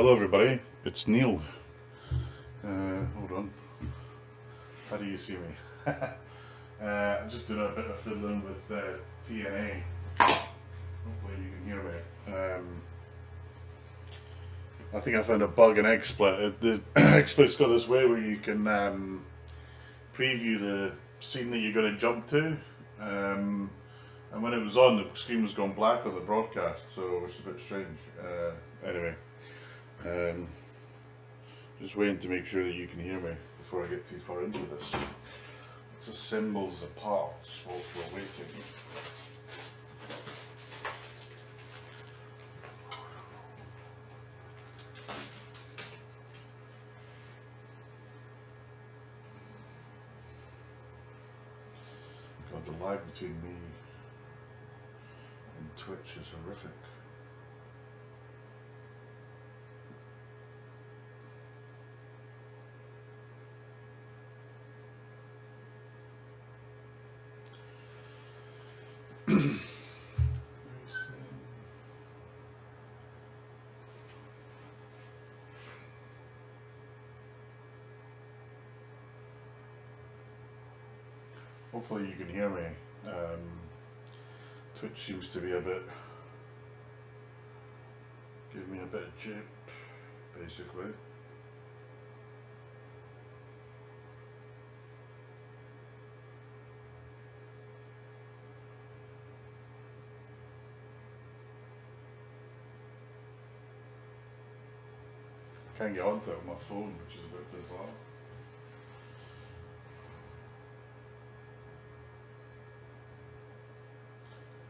Hello everybody, it's Neil. Hold on. How do you see me? I'm just doing a bit of fiddling with TNA. Hopefully you can hear me. I think I found a bug in XSplit. The XSplit's got this way where you can preview the scene that you're going to jump to. And when it was on, the screen was going black on the broadcast, so it's a bit strange. Anyway. Just waiting to make sure that you can hear me before I get too far into this. Let's assemble the parts whilst we're waiting. God, the lag between me and Twitch is horrific. Hopefully you can hear me. Twitch seems to be give me a bit of jip, basically. Can't get onto it on my phone, which is a bit bizarre.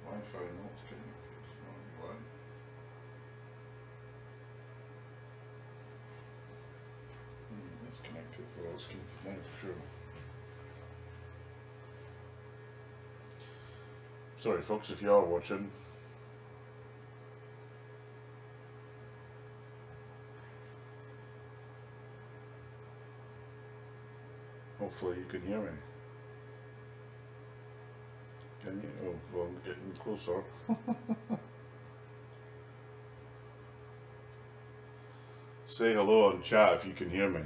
Wi-Fi not connected, not why. It's connected, well it's connected now for sure. Sorry folks if you are watching. Hopefully you can hear me. Can you? Oh, well, I'm getting closer. Say hello on chat if you can hear me.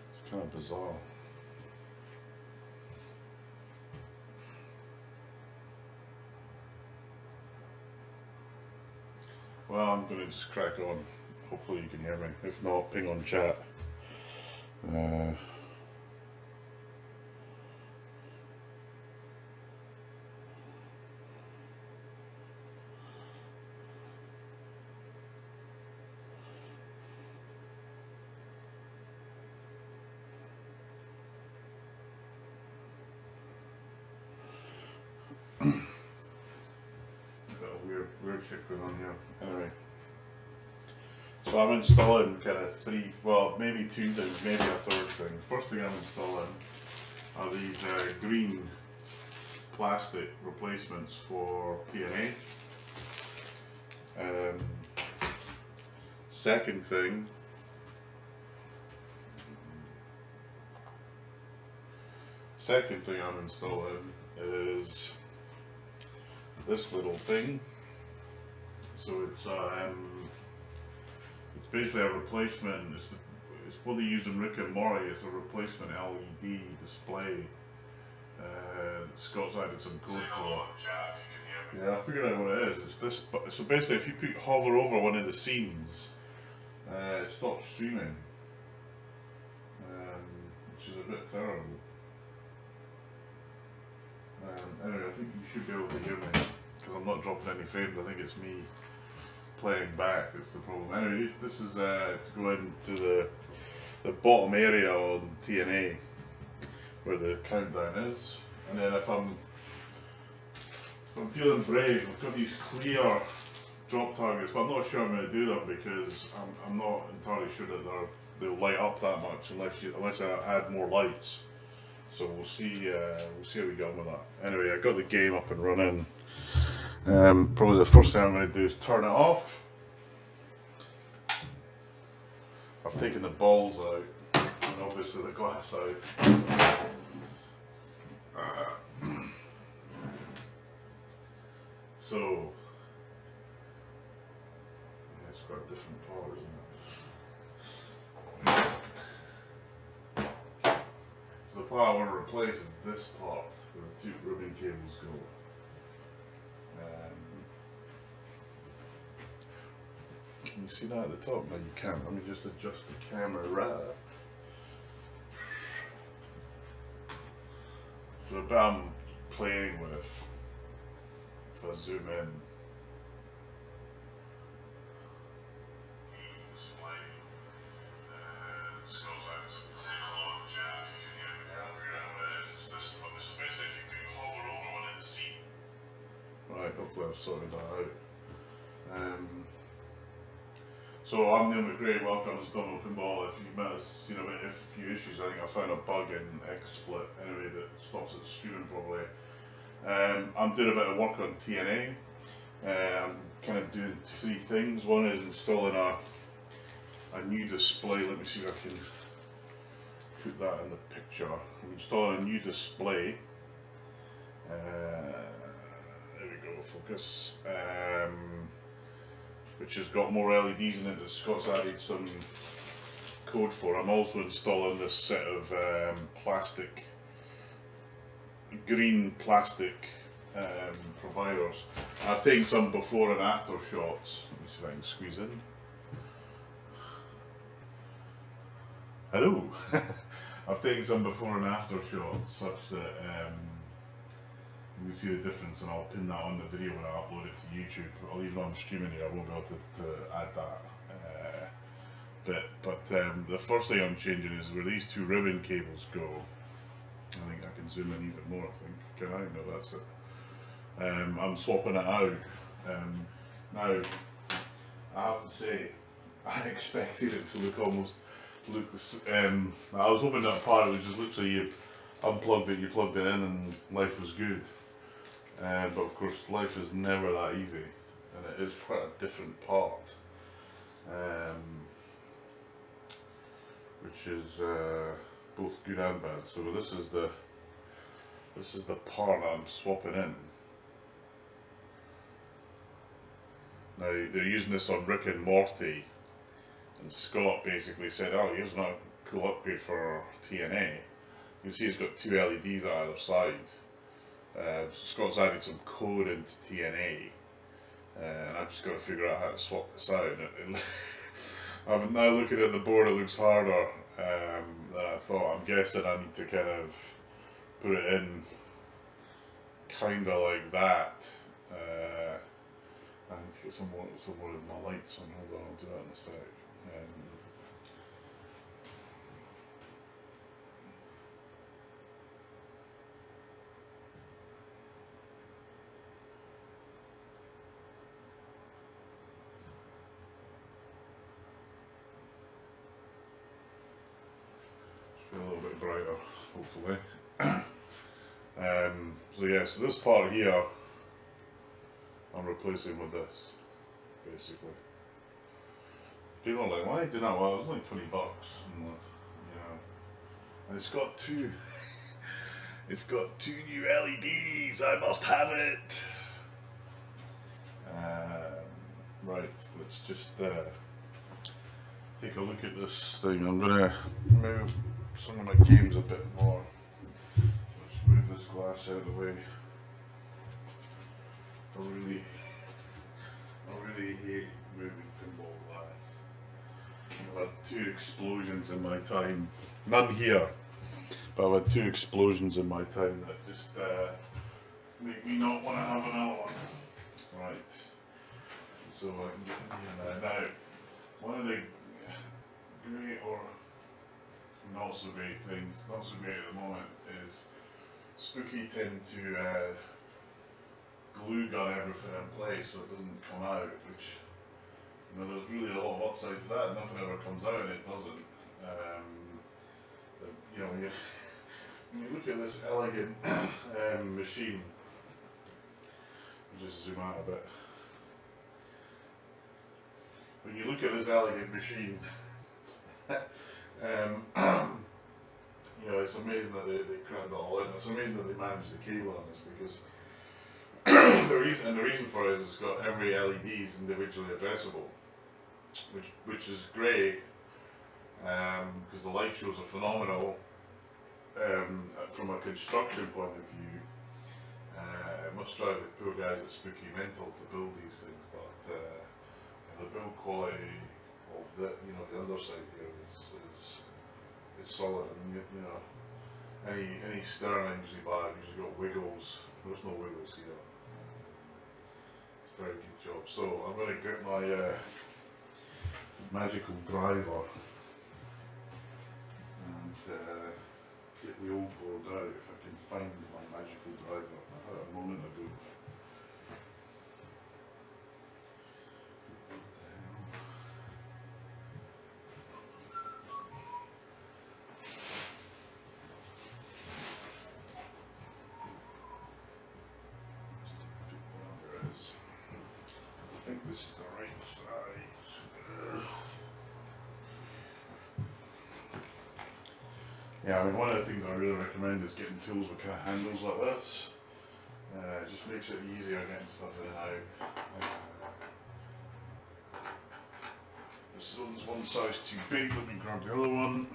It's kind of bizarre. Well, I'm going to just crack on. Hopefully you can hear me. If not, ping on chat. Weird shit going on here. Anyway, so I'm installing kind of maybe two things, maybe a third thing. First thing I'm installing are these green plastic replacements for TNA. Second thing I'm installing is this little thing. So it's basically a replacement. It's what they use in Rick and Morty. It's a replacement LED display. Scott's added some code for it. Yeah, I figured out what it is. It's this. So basically, if you hover over one of the scenes, it stops streaming, which is a bit terrible. Anyway, I think you should be able to hear me because I'm not dropping any frames. I think it's me playing back that's the problem. Anyway, this is to go into the bottom area on TNA where the countdown is, and then if I'm feeling brave, I've got these clear drop targets, but I'm not sure I'm going to do them because I'm not entirely sure that they'll light up that much unless I add more lights. So we'll see how we get on with that. Anyway, I got the game up and running. Probably the first thing I'm going to do is turn it off. I've taken the balls out and obviously the glass out. So, yeah, it's quite a different part, isn't it? So the part I want to replace is this part where the two ribbon cables go. Can you see that at the top? No, you can't. Let me just adjust the camera. So the bit I'm playing with, if I zoom in, right, hopefully I've sorted that out. So I'm Neil McRae, welcome to Stone Pinball. If you might have seen a few issues, I think I found a bug in XSplit anyway that stops it streaming properly. I'm doing a bit of work on TNA. I'm kind of doing three things. One is installing a new display. Let me see if I can put that in the picture. I'm installing a new display. There we go, focus. Which has got more LEDs in it that Scott's added some code for. I'm also installing this set of green plastic providers. I've taken some before and after shots. Let me see if I can squeeze in. Hello! I've taken some before and after shots such that you can see the difference, and I'll pin that on the video when I upload it to YouTube. Or even on streaming here, I won't be able to add that bit. But the first thing I'm changing is where these two ribbon cables go. I think I can zoom in even more, I think. Can I? No, that's it. I'm swapping it out. Now, I have to say, I expected it to look almost I was hoping that part would just literally you unplugged it, you plugged it in, and life was good. But of course, life is never that easy, and it is quite a different part, which is both good and bad. So this is the part I'm swapping in. Now they're using this on Rick and Morty, and Scott basically said, "Oh, here's a cool upgrade for TNA." You can see it's got two LEDs on either side. Scott's added some code into TNA, and I've just got to figure out how to swap this out. I'm now looking at the board, it looks harder than I thought. I'm guessing I need to kind of put it in kind of like that. I need to get some more of my lights on. Hold on, I'll do that in a sec. A little bit brighter, hopefully. So yeah, so this part here I'm replacing with this, basically. People are like, why do that? Well, it was only $20, and you know, and it's got two new LEDs. I must have it. Right, let's just take a look at this thing. I'm gonna move some of my games a bit more. Let's move this glass out of the way. I really hate moving pinball glass. I've had two explosions in my time. None here, but I've had two explosions in my time that just make me not want to have another one. Right. So I can get in here now. One of the great or not so great things, not so great at the moment, is Spooky tend to glue gun everything in place so it doesn't come out, which, you know, there's really a lot of upsides to that. Nothing ever comes out and it doesn't. You know, when you look at this elegant machine, I'll just zoom out a bit. When you look at this elegant machine, You know, it's amazing that they crammed it all in. It's amazing that they managed the cable on this because the reason for it is it's got every LED is individually addressable, which is great because the light shows are phenomenal. From a construction point of view, it must drive the poor guys at Spooky mental to build these things, but the build quality of the underside here is solid. I mean, you know, any Sterlings you buy usually got wiggles. There's no wiggles here. It's a very good job. So I'm going to get my magical driver and get the old board out if I can find my magical driver. I had it a moment ago. There it is. I think this is the right size. Yeah, I mean, one of the things I really recommend is getting tools with kind of handles like this. It just makes it easier getting stuff in and out. This one's one size too big, let me grab the other one.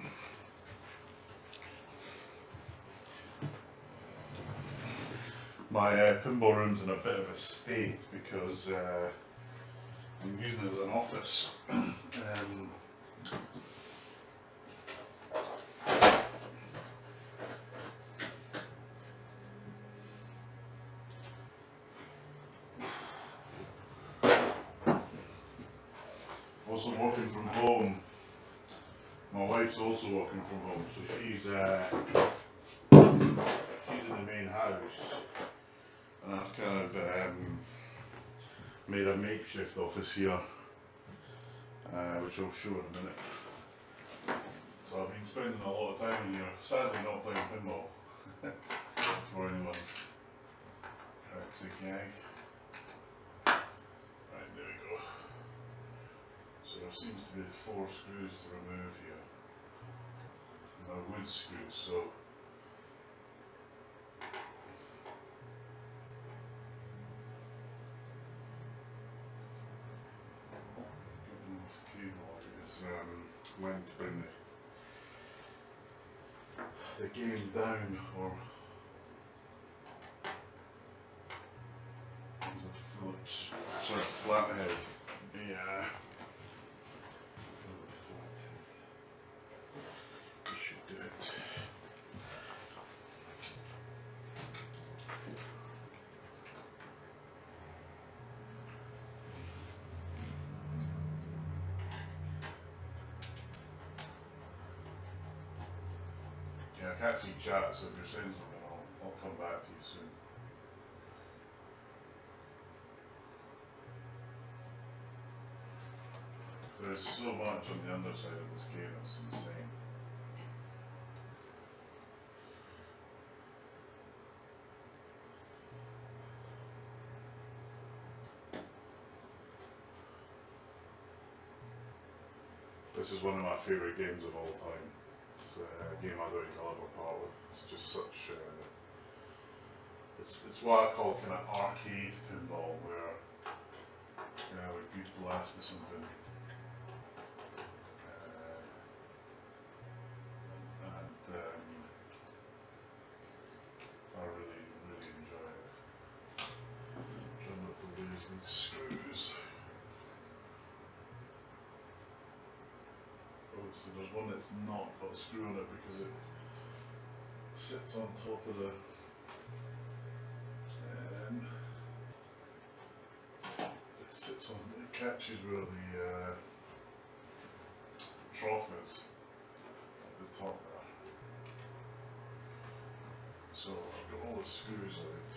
My pinball room's in a bit of a state because I'm using it as an office. Also working from home. My wife's also working from home, so she's in the main house, and I've kind of made a makeshift office here, which I'll show in a minute. So I've been spending a lot of time in here, sadly not playing pinball, before anyone cracks a gag. Right, there we go. So there seems to be 4 screws to remove here. And they're wood screws, so getting this cable is meant to bring the game down, or there's a Phillips sort of flathead. Yeah. We should do it. Yeah, I can't see chat, so if you're saying something, I'll come back to you soon. There's so much on the underside of this game, it's insane. This is one of my favourite games of all time. It's a game I don't think I'll ever part with. It's just such it's what I call kind of arcade pinball, where with good blast or something. I really enjoy it. Trying not to lose these screws. Oh, so there's one that's not got a screw on it because it sits on top of the it catches where the trough is at the top there. So I've got all the screws out.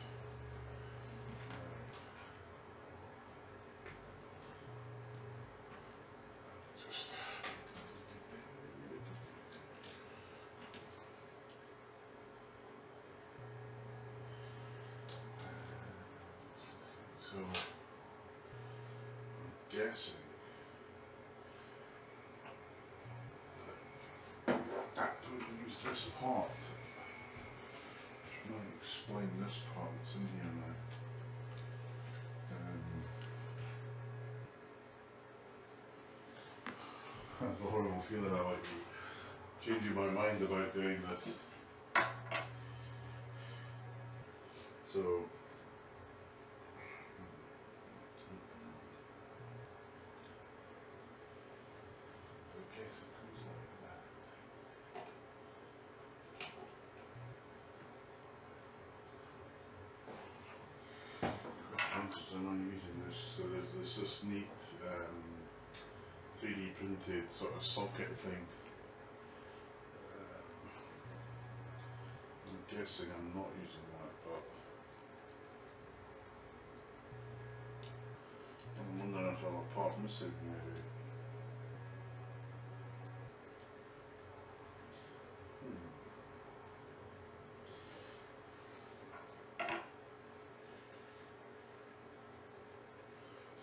So I'm guessing this part. Should I explain this part that's in here now? I have a horrible feeling I might be changing my mind about doing this. So, I guess it goes like that. I'm not using this, so there's this neat 3D printed sort of socket thing. I'm guessing I'm not using that, but I'm wondering if I'm a part missing maybe.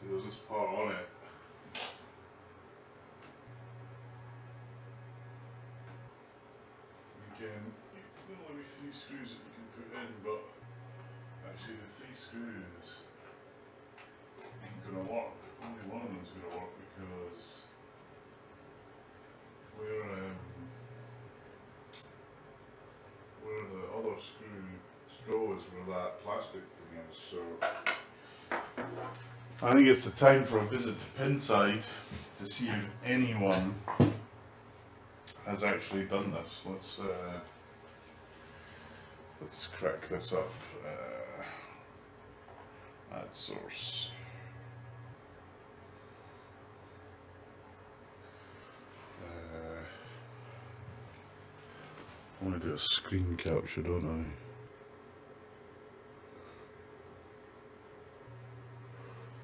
So there's this part on it. Again, there's only 3 screws that you can put in, but actually the 3 screws ain't gonna work. Only one of them's gonna work because where the other screw goes, where that plastic thing is. So I think it's the time for a visit to Pinside to see if anyone has actually done this. Let's crack this up. Add source. I want to do a screen capture, don't I?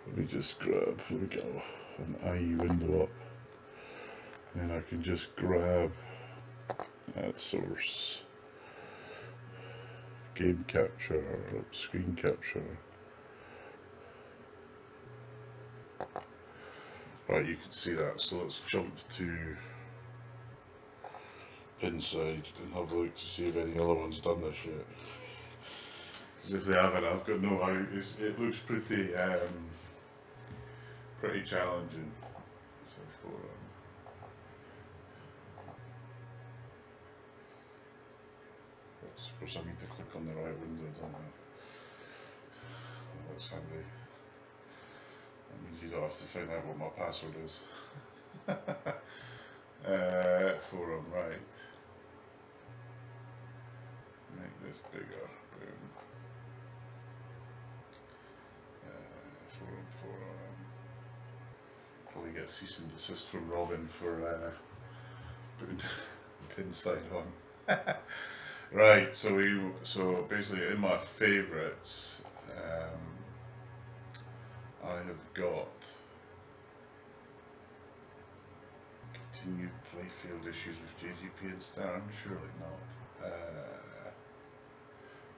Let me just grab, here we go, an IE window up. And then I can just grab that source. Game capture, screen capture. Right, you can see that, so let's jump to Pinside and have a look to see if any other one's done this yet. Because if they haven't, I've got no idea. It looks pretty pretty challenging. So for of course I need to click on the right window, don't I? Oh, that's handy. That means you don't have to find out what my password is. Forum, right. Make this bigger. Boom. Forum. Probably get a cease and desist from Robin for putting Pinside on. Right, so basically in my favourites, I have got continued playfield issues with JGP and Star, surely not.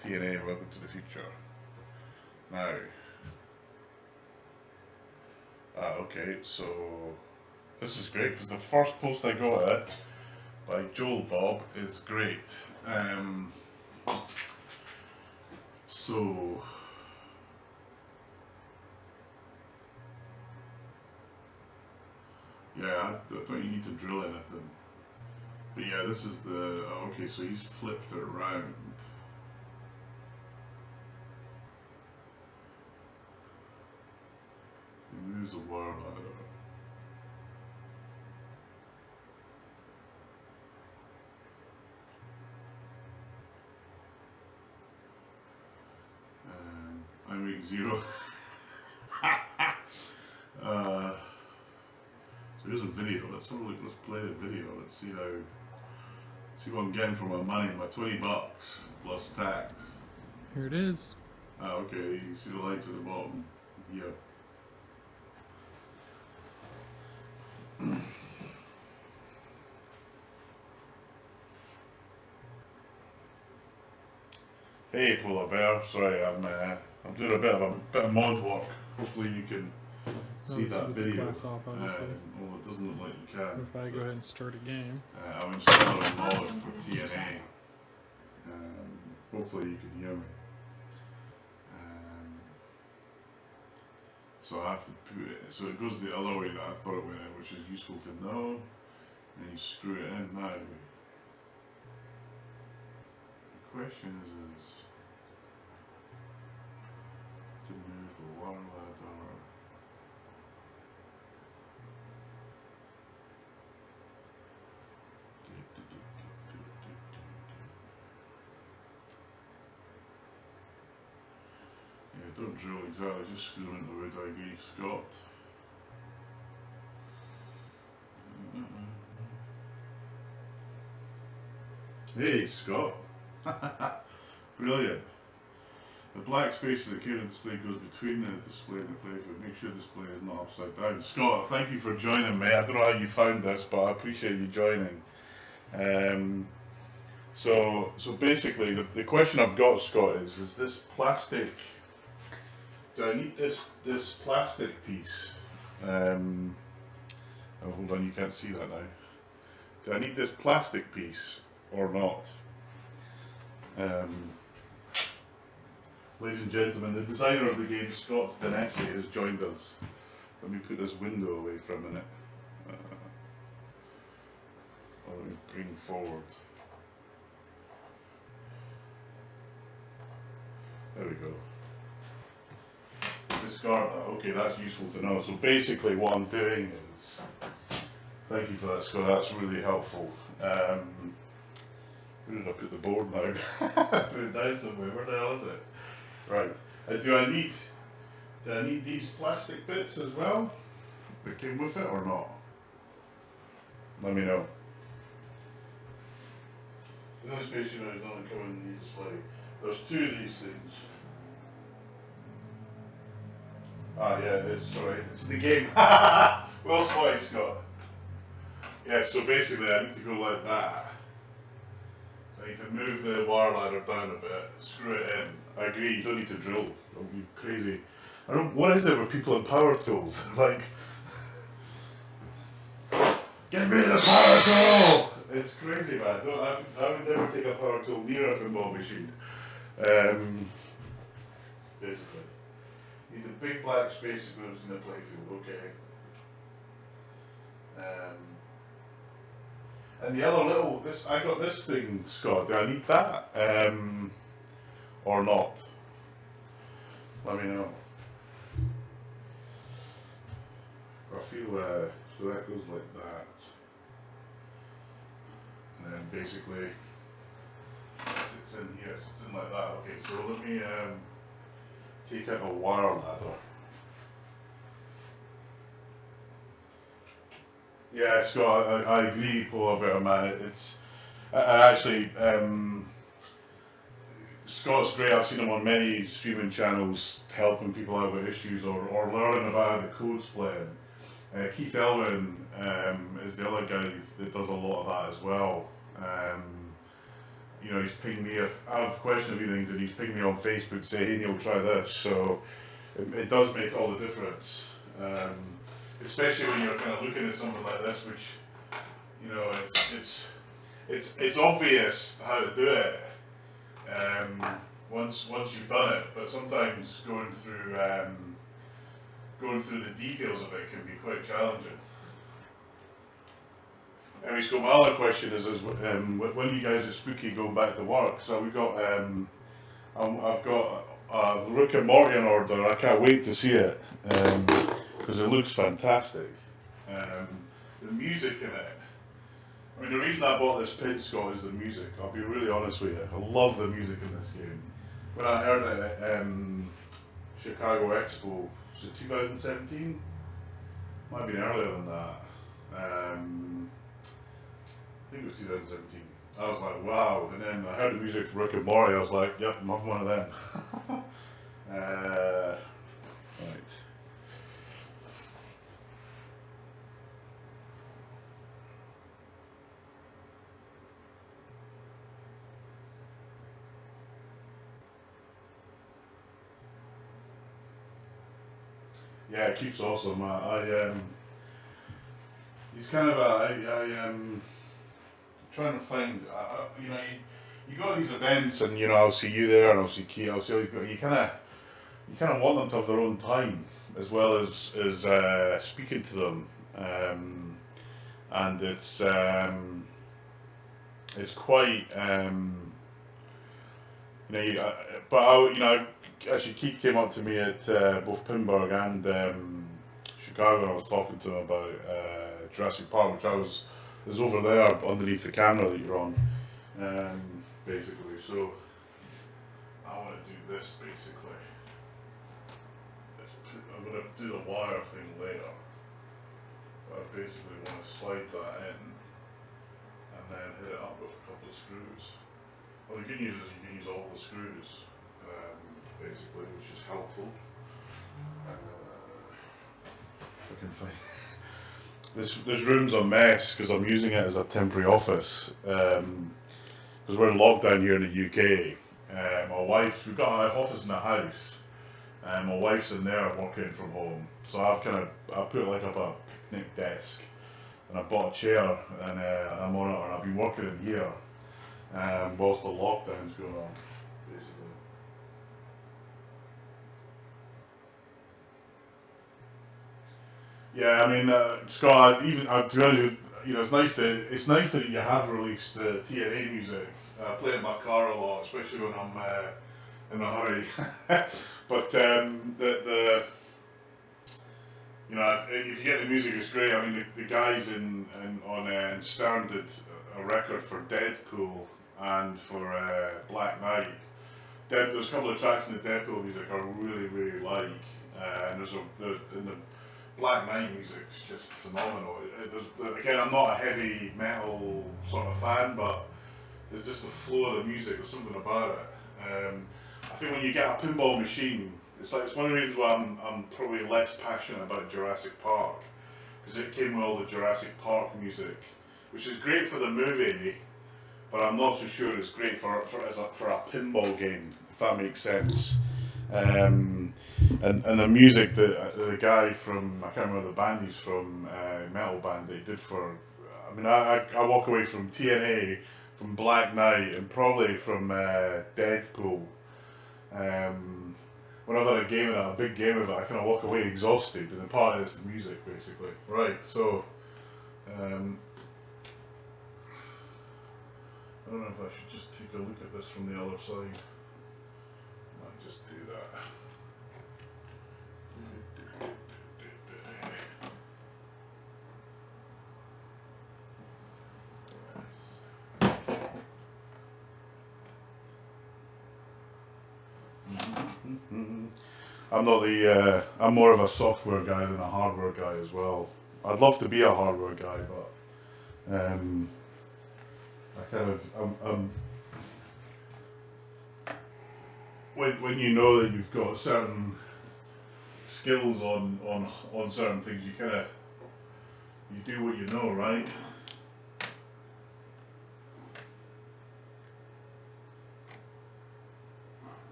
TNA, welcome to the future. Now, okay, so this is great because the first post I got at by Joel Bob is great. So yeah, I don't you need to drill anything. But yeah, this is the okay. So he's flipped it around. He moves the wire out of it. I make 0. So here's a video. Let's have a look. Let's play the video. Let's see what I'm getting for my money. My $20 plus tax. Here it is. Okay. You can see the lights at the bottom. Yeah. Hey, polar bear. Sorry, I'm doing a bit of mod work. Hopefully you can see that with the video. class off, obviously. Well, it doesn't look like you can. If I go ahead and start a game. I'm installing a mod for TNA. Hopefully you can hear me. So I have to put it, so it goes the other way that I thought it went in, which is useful to know. And you screw it in now. The question is to move the wire ladder. Yeah, don't drill exactly, just screw them into wood, I agree, Scott. Hey, Scott. Brilliant. The black space that appear in the display goes between the display and the playfield. Make sure the display is not upside down. Scott, thank you for joining me. I don't know how you found this, but I appreciate you joining. So basically, the question I've got, Scott, is this plastic? Do I need this plastic piece? Oh, hold on, you can't see that now. Do I need this plastic piece or not? Ladies and gentlemen, the designer of the game, Scott Danesi, has joined us. Let me put this window away for a minute. Let me bring forward. There we go. Discard that. Okay, that's useful to know. So basically what I'm doing is, thank you for that, Scott, that's really helpful. Where did I put the board now? Put it down somewhere, where the hell is it? Right, do I need these plastic bits as well that came with it or not? Let me know. The only space you know is not coming in the display. There's two of these things. Ah, yeah, it is, sorry, it's the game. Well spotted, Scott. Yeah, so basically I need to go like that. So I need to move the wire ladder down a bit, screw it in. I agree, you don't need to drill. Don't be crazy. What is it with people in power tools? Like, get rid of the power tool! It's crazy, man. I would never take a power tool near a pinball machine. Basically. Need a big black space that goes in the playfield, okay. And the other little, I got this thing, Scott, do I need that? Or not? Let me know. I feel, so that goes like that. And then basically, it sits in here, it sits in like that. Okay, so let me take out a wire ladder. Yeah, Scott, I agree, Paul, about it, man. It's, I actually, Scott's great. I've seen him on many streaming channels helping people out with issues or learning about how the code's playing. Keith Elwin is the other guy that does a lot of that as well. You know, he's pinged me, I've questioned a few things and he's pinged me on Facebook saying, hey Neil, try this. So it does make all the difference. Especially when you're kind of looking at something like this, which, you know, it's obvious how to do it once you've done it, but sometimes going through the details of it can be quite challenging. Anyway, so my other question is when you guys are spooky going back to work? So we got I've got Rick and Morty in order. I can't wait to see it because it looks fantastic. The music in it. I mean, the reason I bought this pin, Scott, is the music. I'll be really honest with you. I love the music in this game. When I heard it at Chicago Expo, was it 2017? Might have been earlier than that. I think it was 2017. I was like, wow. And then I heard the music from Rick and Morty. I was like, yep, I'm having one of them. Right. Yeah, Keith's awesome. He's kind of trying to find, you go to these events and I'll see you there and I'll see Keith. You kind of want them to have their own time as well as speaking to them, and it's quite but actually Keith came up to me at both Pinburg and Chicago, and I was talking to him about Jurassic Park, which I was over there underneath the camera that you're on, basically. So I want to do this basically. I'm going to do the wire thing later, but I basically want to slide that in and then hit it up with a couple of screws. Well, the good news is you can use all the screws, basically, which is helpful. If I can find this room's a mess because I'm using it as a temporary office because we're in lockdown here in the UK. We've got an office in the house. My wife's in there working from home, so I put like up a picnic desk, and I bought a chair, and I'm on it, and I've been working in here, whilst the lockdown's going on, basically. Yeah, I mean, Scott, even to be honest, it's nice that you have released TNA music. I play it in my car a lot, especially when I'm in a hurry. But if you get the music, it's great. I mean, the guys on Stern did a record for Deadpool and for Black Knight. There's a couple of tracks in the Deadpool music I really, really like, and the Black Knight music's just phenomenal. Again, I'm not a heavy metal sort of fan, but there's just the flow of the music. There's something about it. I think when you get a pinball machine, it's one of the reasons why I'm probably less passionate about Jurassic Park, because it came with all the Jurassic Park music, which is great for the movie, but I'm not so sure it's great for a pinball game, if that makes sense. And the music that the guy from, I can't remember the band he's from, metal band that he did for, I mean, I walk away from TNA, from Black Knight, and probably from Deadpool. When I've had a big game of it, I kind of walk away exhausted, and part of it's the music, basically. Right, so, I don't know if I should just take a look at this from the other side. Might just do that. I'm more of a software guy than a hardware guy as well. I'd love to be a hardware guy, but when you know that you've got certain skills on certain things, you do what you know, right?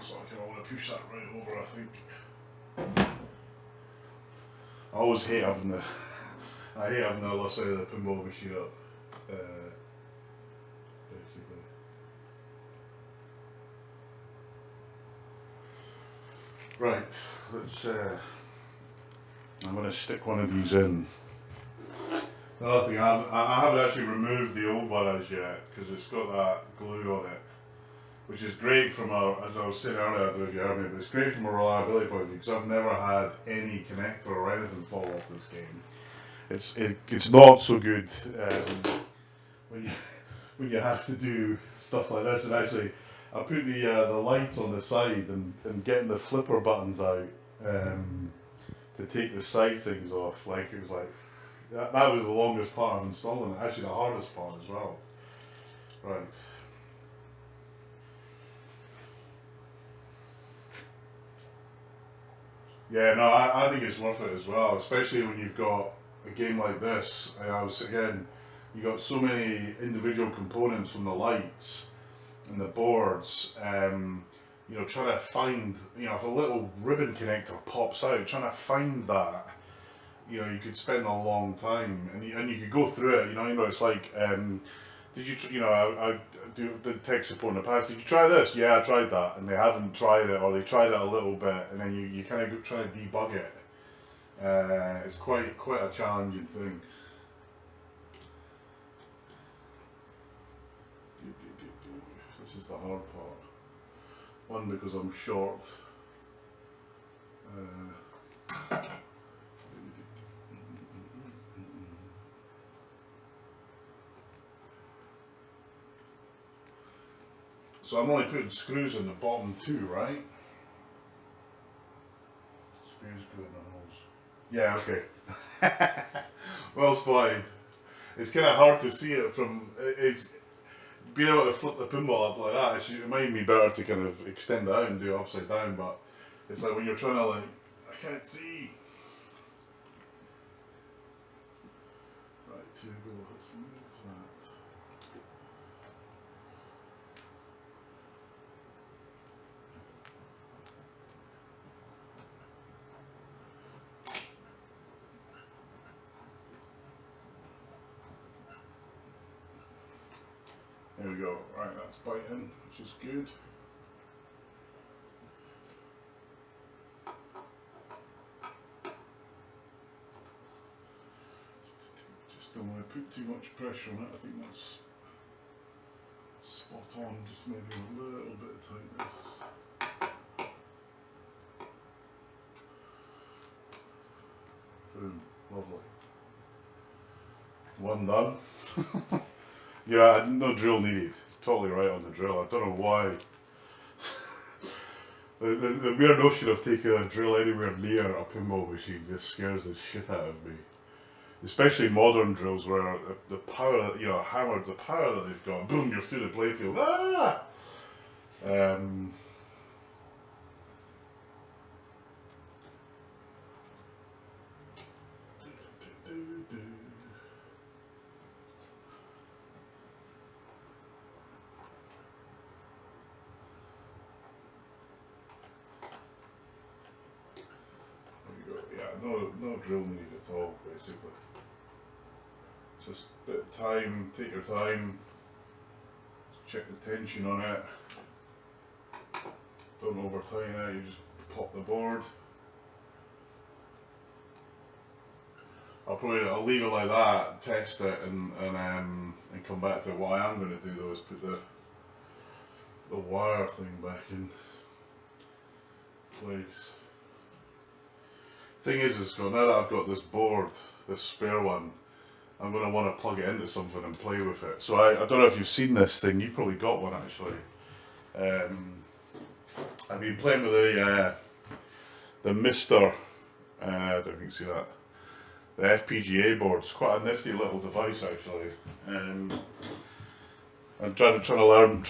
So I want to push that right over, I think. I always hate having the other side of the pinball machine up, basically. Right, let's, I'm going to stick one of these in. Another thing, I haven't actually removed the old one as yet, because it's got that glue on it, which is great as I was saying earlier, I don't know if you heard me, but it's great from a reliability point of view, because I've never had any connector or anything fall off this game. It's not so good when you have to do stuff like this, and actually I put the lights on the side and getting the flipper buttons out to take the side things off, it was like, that was the longest part of installing it, actually the hardest part as well. Right. Yeah, no, I think it's worth it as well, especially when you've got a game like this. You got so many individual components from the lights and the boards. you know, trying to find, you know, if a little ribbon connector pops out, trying to find that, you know, you could spend a long time, and you could go through it. You know, it's like, did you, you know, I do the tech support in the past. Did you try this? Yeah, I tried that, and they haven't tried it, or they tried it a little bit, and then you kind of try to debug it. It's quite a challenging thing. This is the hard part. One, because I'm short. So I'm only putting screws in the bottom two, right? Screws go in the holes. Yeah, okay. Well spotted. It's kind of hard to see it from. It's being able to flip the pinball up like that. It might be better to kind of extend it out and do it upside down, but it's like when you're trying to, like, I can't see. Right, here we go. Let's move that. There we go. Right, that's biting, which is good. Just don't want to put too much pressure on it. I think that's spot on. Just maybe a little bit of tightness. Boom. Lovely. One done. Yeah, no drill needed. Totally right on the drill. I don't know why. The mere notion of taking a drill anywhere near a pinball machine just scares the shit out of me. Especially modern drills where the power, you know, hammer, the power that they've got, boom, you're through the playfield. Ah! No drill needed at all, basically. Just a bit of time, take your time, check the tension on it. Don't over tighten it, you just pop the board. I'll leave it like that, test it, and come back to it. What I am going to do though is put the wire thing back in place. Thing is, Scott, now that I've got this board, this spare one, I'm going to want to plug it into something and play with it. So I don't know if you've seen this thing, you've probably got one actually. I've been playing with the Mister, I don't know if you can see that, the FPGA board. It's quite a nifty little device actually. I'm trying to learn,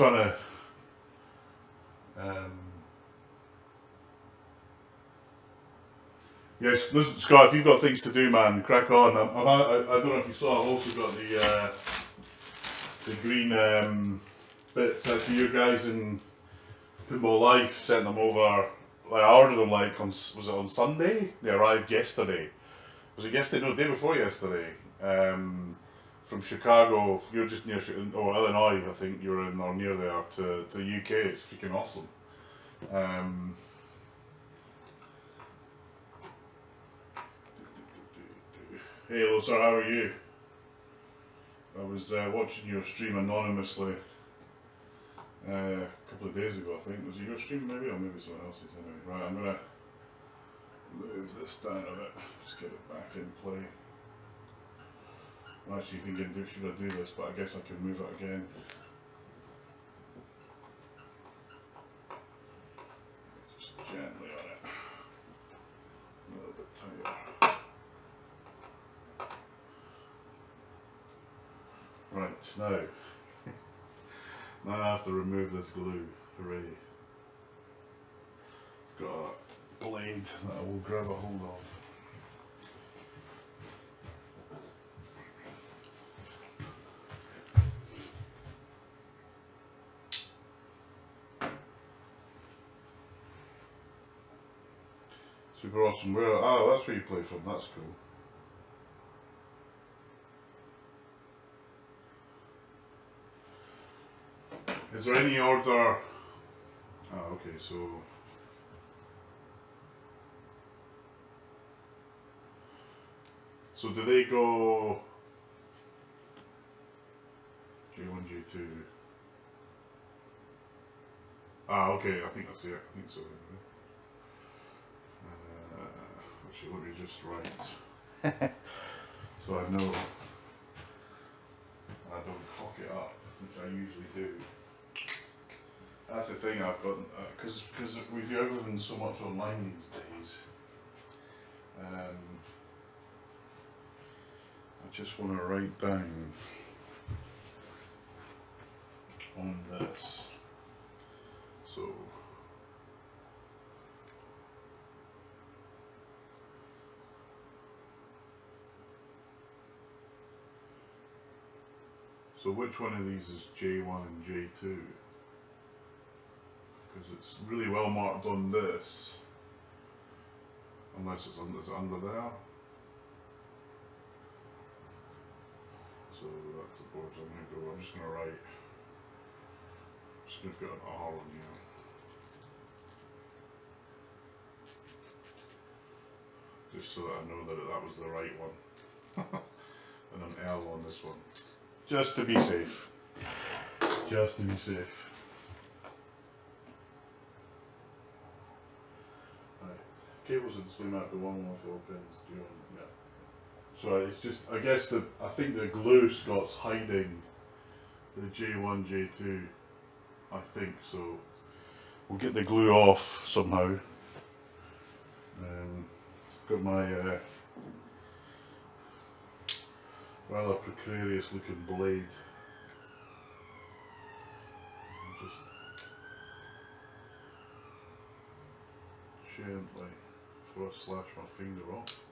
yes, listen, Scott, if you've got things to do, man, crack on. I don't know if you saw, I've also got the green bits out to you guys in Pinball Life, sent them over. Like, I ordered them like was it on Sunday? They arrived yesterday. Was it yesterday? No, the day before yesterday. From Chicago, you're just near, or Illinois, I think you're in, or near there, to the UK. It's freaking awesome. Hey, hello sir, how are you? I was watching your stream anonymously a couple of days ago, I think. Was it your stream maybe, or maybe someone else's? Anyway, right, I'm going to move this down a bit, just get it back in play. I'm actually thinking, should I do this, but I guess I can move it again. Just gently on it, a little bit tighter. Right, now I have to remove this glue. Hooray. I've got a blade that I will grab a hold of. Super awesome. Where? Oh, that's where you play from. That's cool. Is there any order? Oh, okay. So do they go J1, J2? Ah, okay. I think I see it. I think so. Actually, let me just write so I know I don't cock it up, which I usually do. That's the thing I've got, because we do everything so much online these days. I just want to write down on this. So which one of these is J1 and J2? Because it's really well marked on this, unless it's under there. So that's the boards I'm going to go. I'm just going to write, just going to put an R on here. Just so that I know that that was the right one. And an L on this one. Just to be safe. Just to be safe. Right. Cables and display map, the 114 pins. Do you want? Yeah. So it's just, I guess I think the glue, Scott's hiding the J1, J2. I think so. We'll get the glue off somehow. Got my rather precarious looking blade. Just gently before I slash my finger off.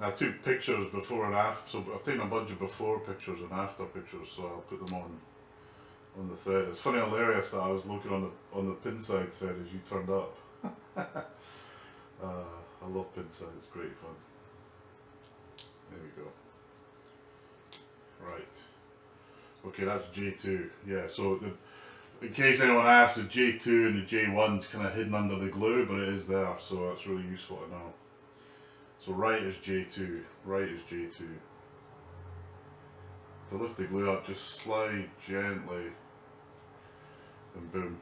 I took pictures before and after, so I've taken a bunch of before pictures and after pictures, so I'll put them on the thread. It's funny, hilarious that I was looking on the pin side thread as you turned up. I love pin side, it's great fun. There we go. Right. Okay, that's J2. Yeah, so in case anyone asks, the J2 and the J1's kind of hidden under the glue, but it is there, so that's really useful to know. So right is J2, right is J2. To lift the glue up, just slide gently and boom.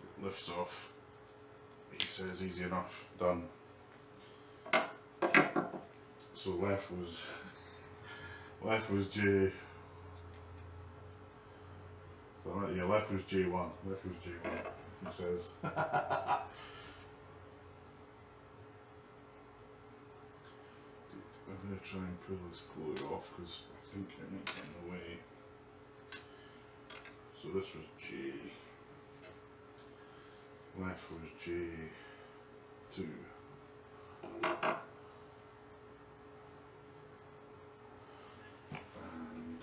It lifts off. He says easy enough, done. So left was J. So right, yeah, left was J1. Left was J1. He says. I'm going to try and pull this glue off because I think it might get in the way. So this was J. Left was J2. And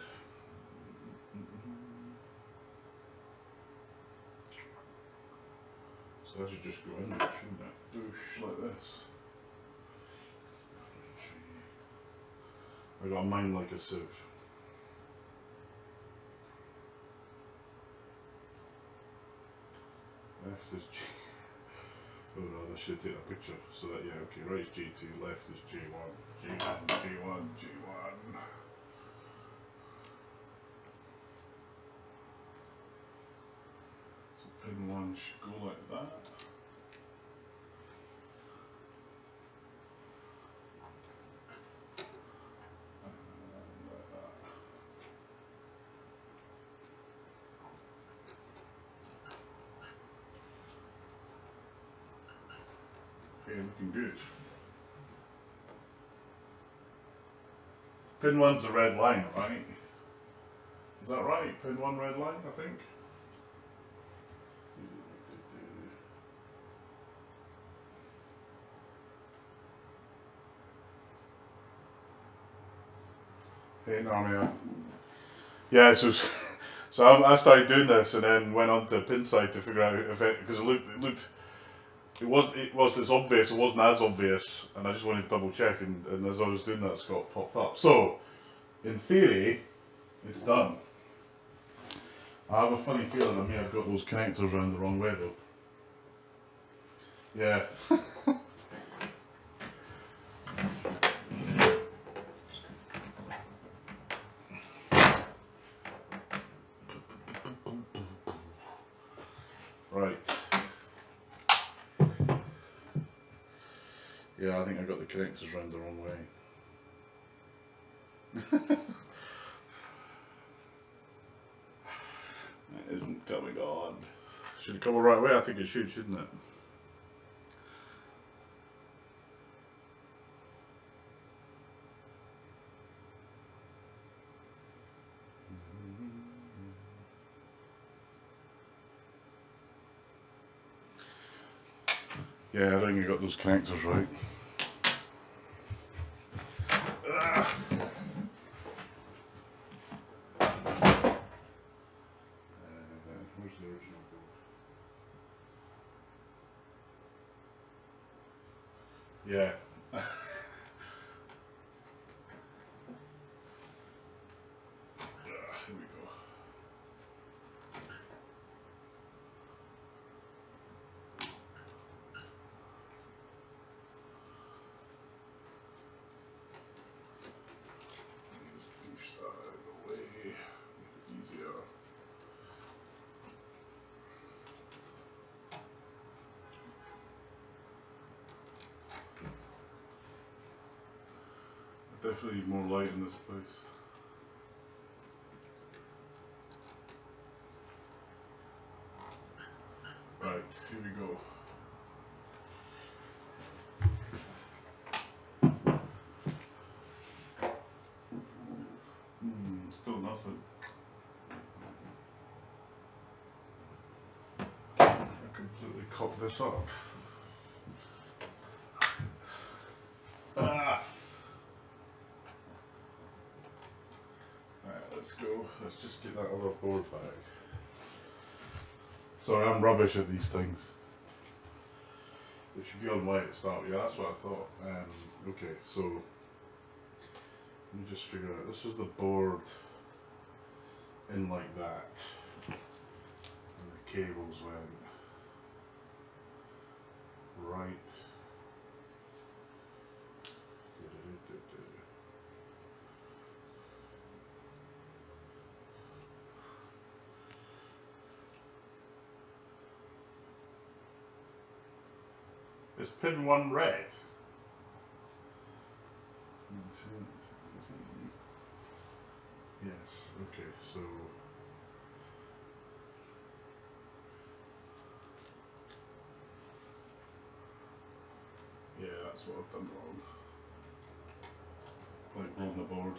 so that should just go in there, shouldn't it? Boosh, like this. I got mine like a sieve. Left is G. Oh no, I should take a picture so that, yeah, okay, right is J2, left is J1. J1, J1, J1. So pin 1 should go like that. Okay, looking good. Pin 1's the red line, right? Is that right? Pin 1 red line, I think. Hey, no, yeah, so I started doing this and then went on to Pinside to figure out if because it was as obvious, it wasn't as obvious, and I just wanted to double check, and as I was doing that, Scott popped up. So, in theory, it's done. I have a funny feeling I may have got those connectors around the wrong way though. Yeah. Right. Yeah, I think I got the connectors round the wrong way. It isn't coming on. Should it come the right way? I think it should, shouldn't it? Yeah, I think you got those connectors right. Where's the original board? Yeah. Here we go. Just push that out of the way. Make it easier. I definitely need more light in this place. Right, here we go. Still nothing. I completely cocked this up. Ah! Right, let's go. Let's just get that other board back. Sorry, I'm rubbish at these things. It should be on white at the start. Yeah, that's what I thought. Okay, so let me just figure out. This was the board in like that, and the cables went right. Is pin 1 red? Yes, okay, so yeah, that's what I've done wrong. Like blowing the board.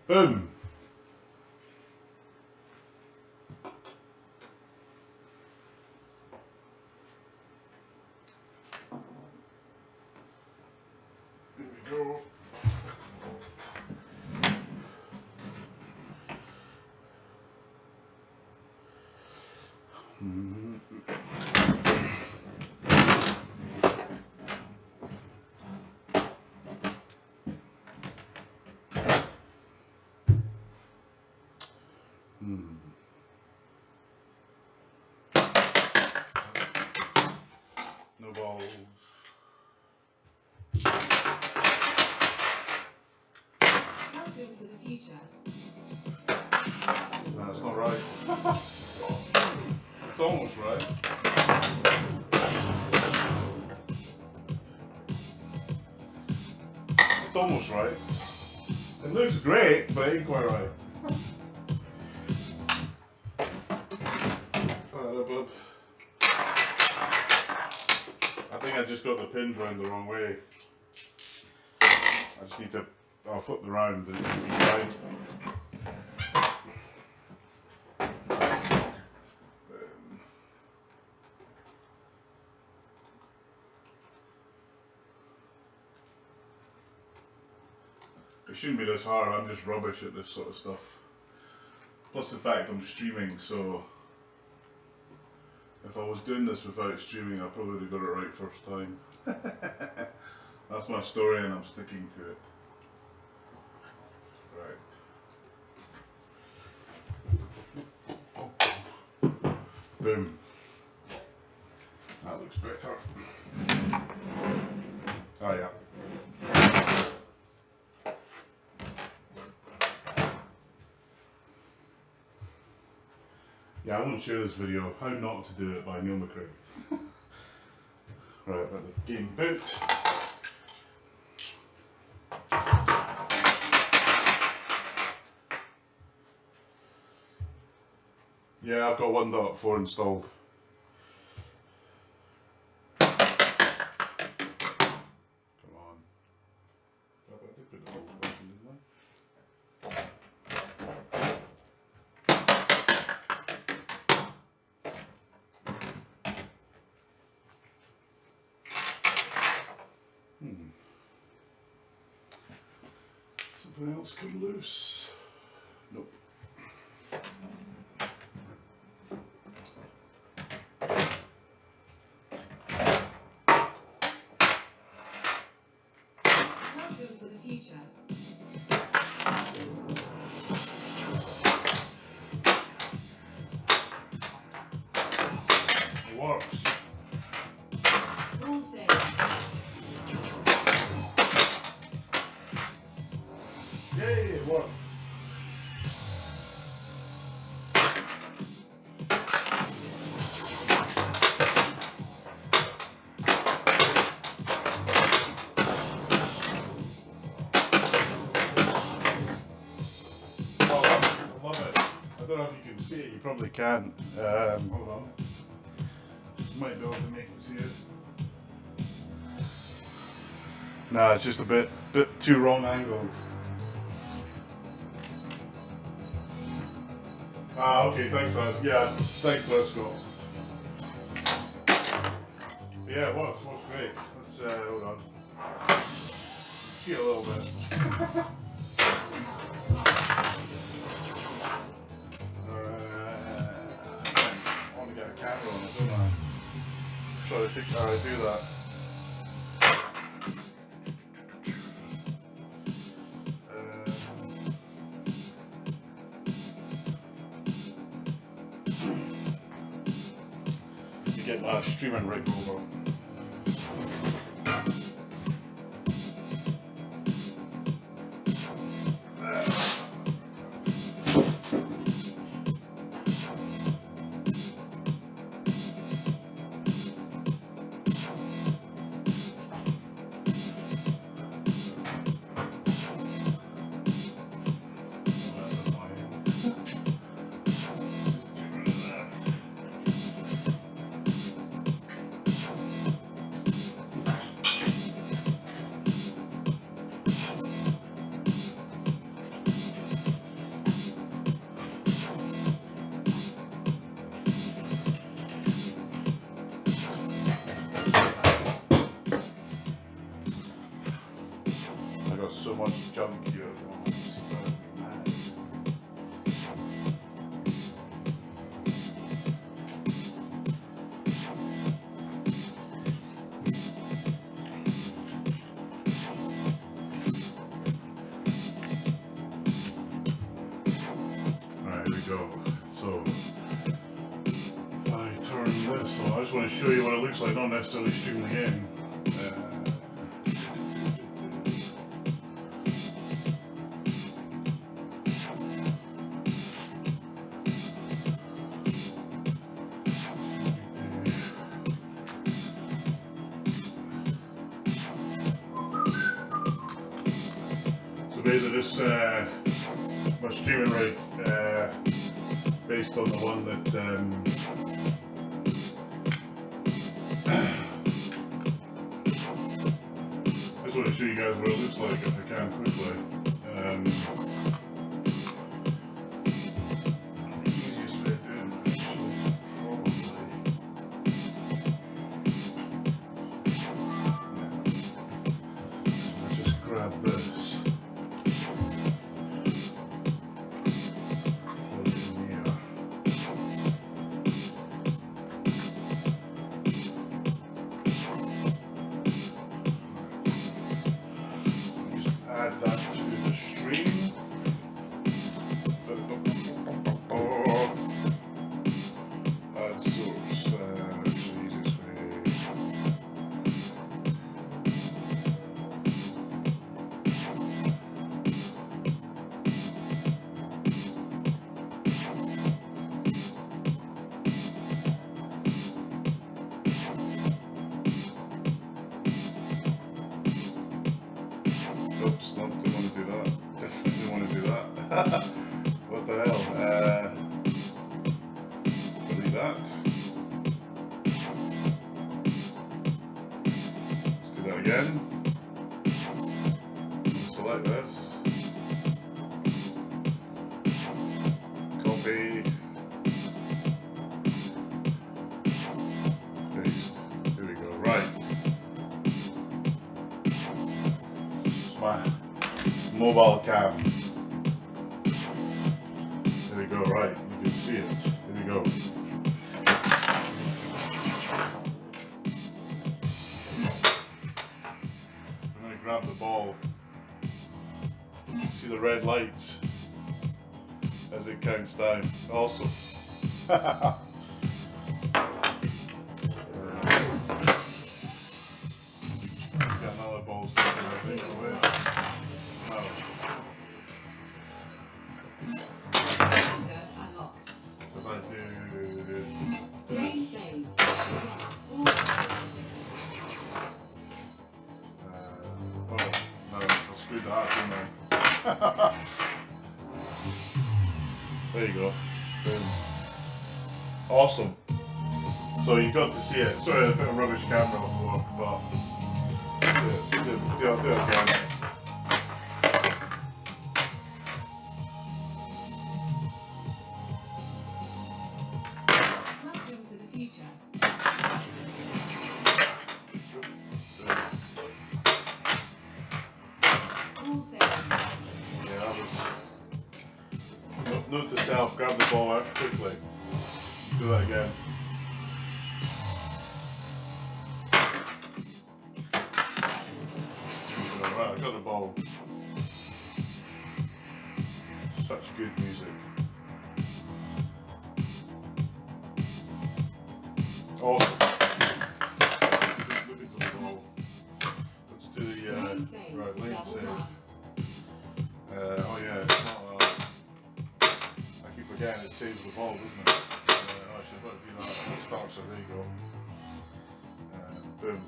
Boom! Here we go. No balls. Welcome to the future. No, it's not right. It's almost right. It's almost right. It looks great, but it ain't quite right. I think I I just got the pins round the wrong way. I just need to, I'll flip them around and it should be fine. It shouldn't be this hard, I'm just rubbish at this sort of stuff. Plus the fact I'm streaming, so if I was doing this without streaming I probably would have got it right first time. That's my story and I'm sticking to it. Right. Boom. That looks better. Oh yeah. Yeah, I won't share this video, How Not to Do It by Neil McCrae. Right, let the game boot. Yeah, I've got 1.4 installed. Come on. I did put the whole button, didn't I? Something else come loose? Nope. Welcome to the future. It works. All safe. Yay, it worked. Love it. I don't know if you can see it, you probably can't. Hold on. Might be able to make you see it. Nah, it's just a bit too wrong angled. Ah, okay, thanks for that. Yeah, thanks for that, Scott. Yeah, it works great. Let's, hold on. See a little bit. I want to get a camera on it, don't I? Try to fix how I do that. To get my streaming rig over. So much junk here at once. Alright, here we go. So, if I turn this on, I just want to show you what it looks like, not necessarily stream the game. Basically this, my streaming rig, based on the one that show you guys what it looks like if I can quickly. The easiest way of doing it actually is probably. I just grab this. Put it in here. Add that to the stream. Add source. That's the easiest way. Oops, don't want to do that. Definitely want to do that. What the hell? Delete that. Let's do that again. Select this. Copy. Paste. Here we go. Right. My mobile cam. There we go, right, you can see it. There we go. I'm going to grab the ball. See the red lights as it counts down. Awesome. Got another ball sticking, I think, away. Computer unlocked. If I do. Game save. Oh, no, I screwed that up, didn't I? There you go. Boom. Awesome. So you got to see it. Sorry, a bit of rubbish camera work, but do it again. Welcome to the future. All saved. Yeah, that was. Note to self, grab the ball out quickly. Do that again. Right, I got the ball. Such good music. Awesome. Look at the ball. Let's do the Lane save. right lane Double save. up. Oh yeah, it's not. I keep forgetting it saves the ball, doesn't it? Actually, I've got to do that. It starts it. There you go. Boom.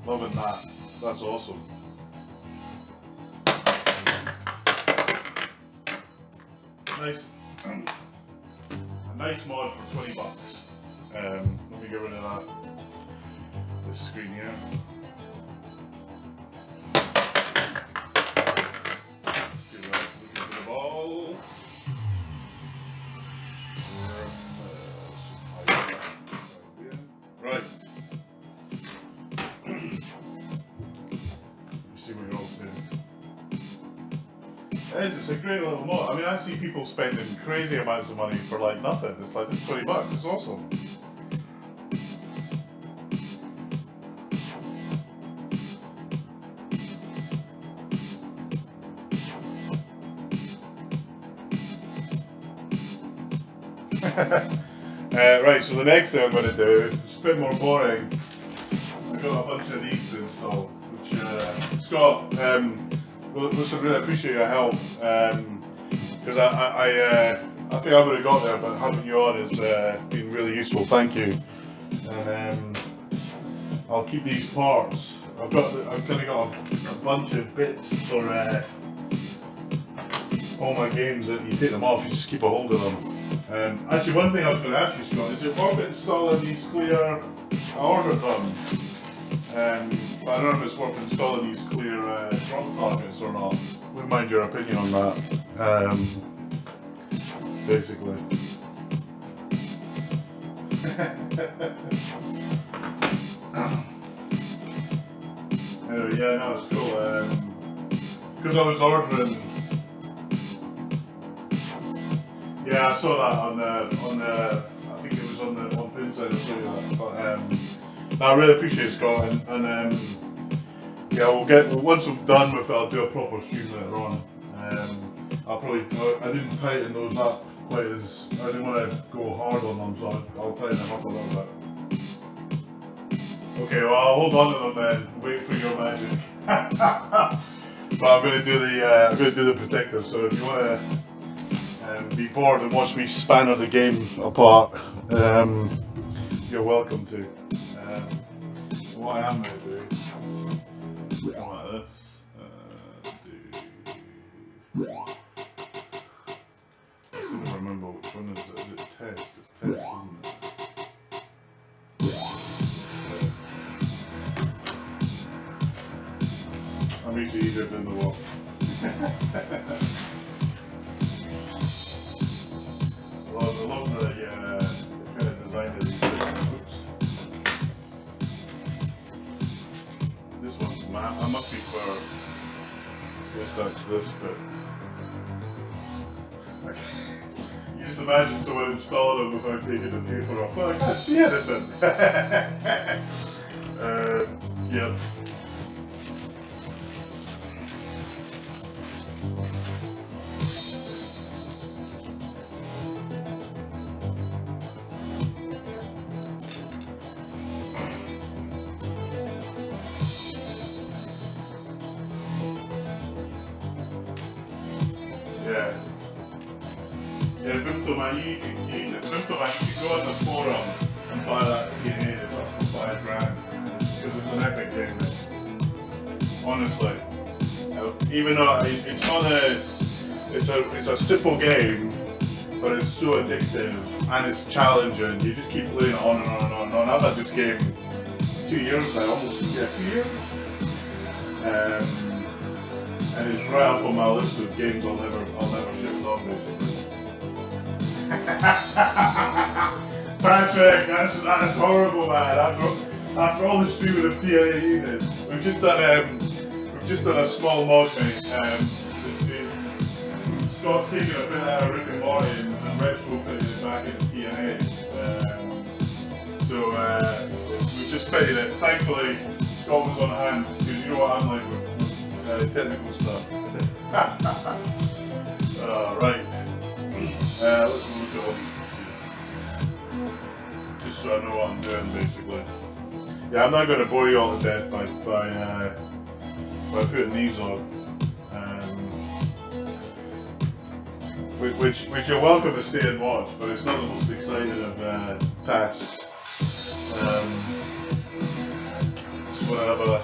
Loving that. That's awesome. Nice. A nice mod for $20. Let me get rid of that. This screen here. Looking for the ball. Right. See what you're all doing. It's a great little mod. I mean, I see people spending crazy amounts of money for like nothing. It's like, this is $20. It's awesome. Right, so the next thing I'm going to do is a bit more boring. I've got a bunch of these to install, which Scott, listen, really appreciate your help, because I think I would have got there, but having you on has been really useful. Thank you. And I'll keep these parts. I've kind of got a bunch of bits for all my games that you take them off, you just keep a hold of them. Actually, one thing I was going to ask you, Scott, is it worth installing these clear? I ordered them. But I don't know if it's worth installing these clear drop targets or not. Wouldn't mind your opinion on that. Basically. Anyway, yeah, no, it's cool. Because I was ordering. Yeah, I saw that on the. I think it was on Pinside. I saw that. But no, I really appreciate it, Scott, and yeah, once I'm done with it, I'll do a proper stream later on. I didn't tighten those up quite as, I didn't want to go hard on them, so I'll tighten them up a little bit. Okay, well I'll hold on to them then, wait for your magic. But I'm going to do the protector, so if you want to be bored and watch me spanner the game apart, you're welcome to. What I am going to do, something like this, I don't remember which one is it. Is it test? It's test, isn't it? I'm usually easier than the wall. I love the kind of design of these things. Oops. This one's matte. I must be for. Yes, that's this bit. You just imagine someone installing them without taking the paper off. Well, I can't see anything. Yep. Yeah. Yeah, Bimtoman, you can go on the forum and buy that TNA that's up for $5 grand. Because it's an epic game, mate. Honestly. Even though it's not it's a simple game, but it's so addictive and it's challenging. You just keep playing it on and on and on and on. I've had this game 2 years now, almost 2 years. And it's right up on my list of games I'll never shift on, basically. Patrick, that's horrible, man. After all the streaming of TNA units, we've just done a small mod, mate. Scott's taken a bit out of Rick and Morty and retrofitted it back into TNA. So we've just fitted it. Thankfully, Scott was on hand because you know what I'm like with technical stuff. Right. Let's look at all these pieces. Just so I know what I'm doing, basically. Yeah, I'm not going to bore you all to death by putting these on. Which you're welcome to stay and watch, but it's not the most exciting of tasks. Just want to have a.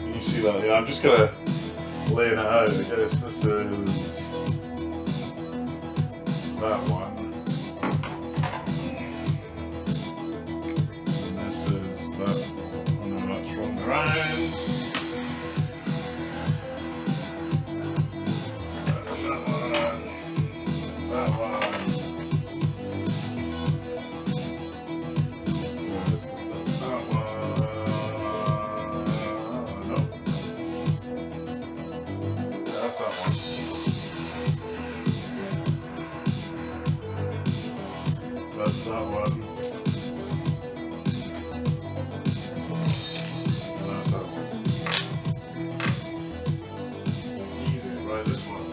You see that? Yeah, I'm just gonna laying it out. I guess this is that one, and this is that one. I'm not wrong around. That's that one. That's that one. That's that one. That's that one. That's that one. That's that one. Easy, right, this one.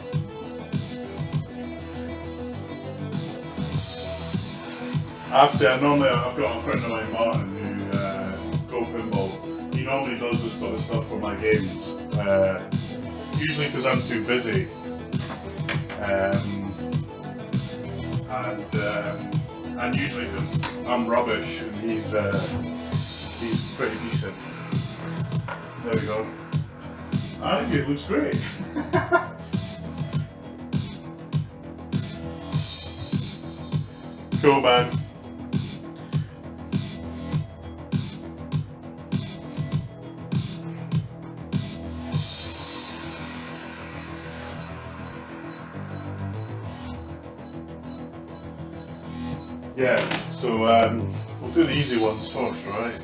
I have to say, I've got a friend of mine, Martin, who Go Pinball. He normally does this sort of stuff for my games. Usually because I'm too busy, and usually because I'm rubbish and he's pretty decent. There we go. I think it looks great. Cool, man. Yeah, so we'll do the easy ones first, right?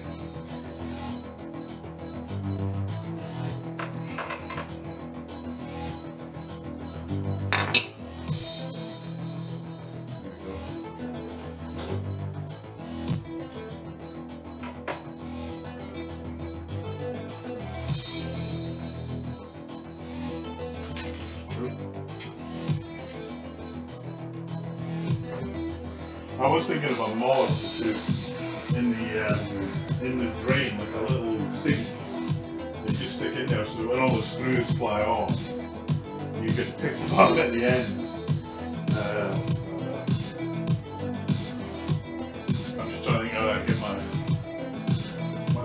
I was thinking of a mod to do in the drain, like a little sink that you stick in there, so that when all the screws fly off, you can pick them up at the end. I'm just trying to think how I get my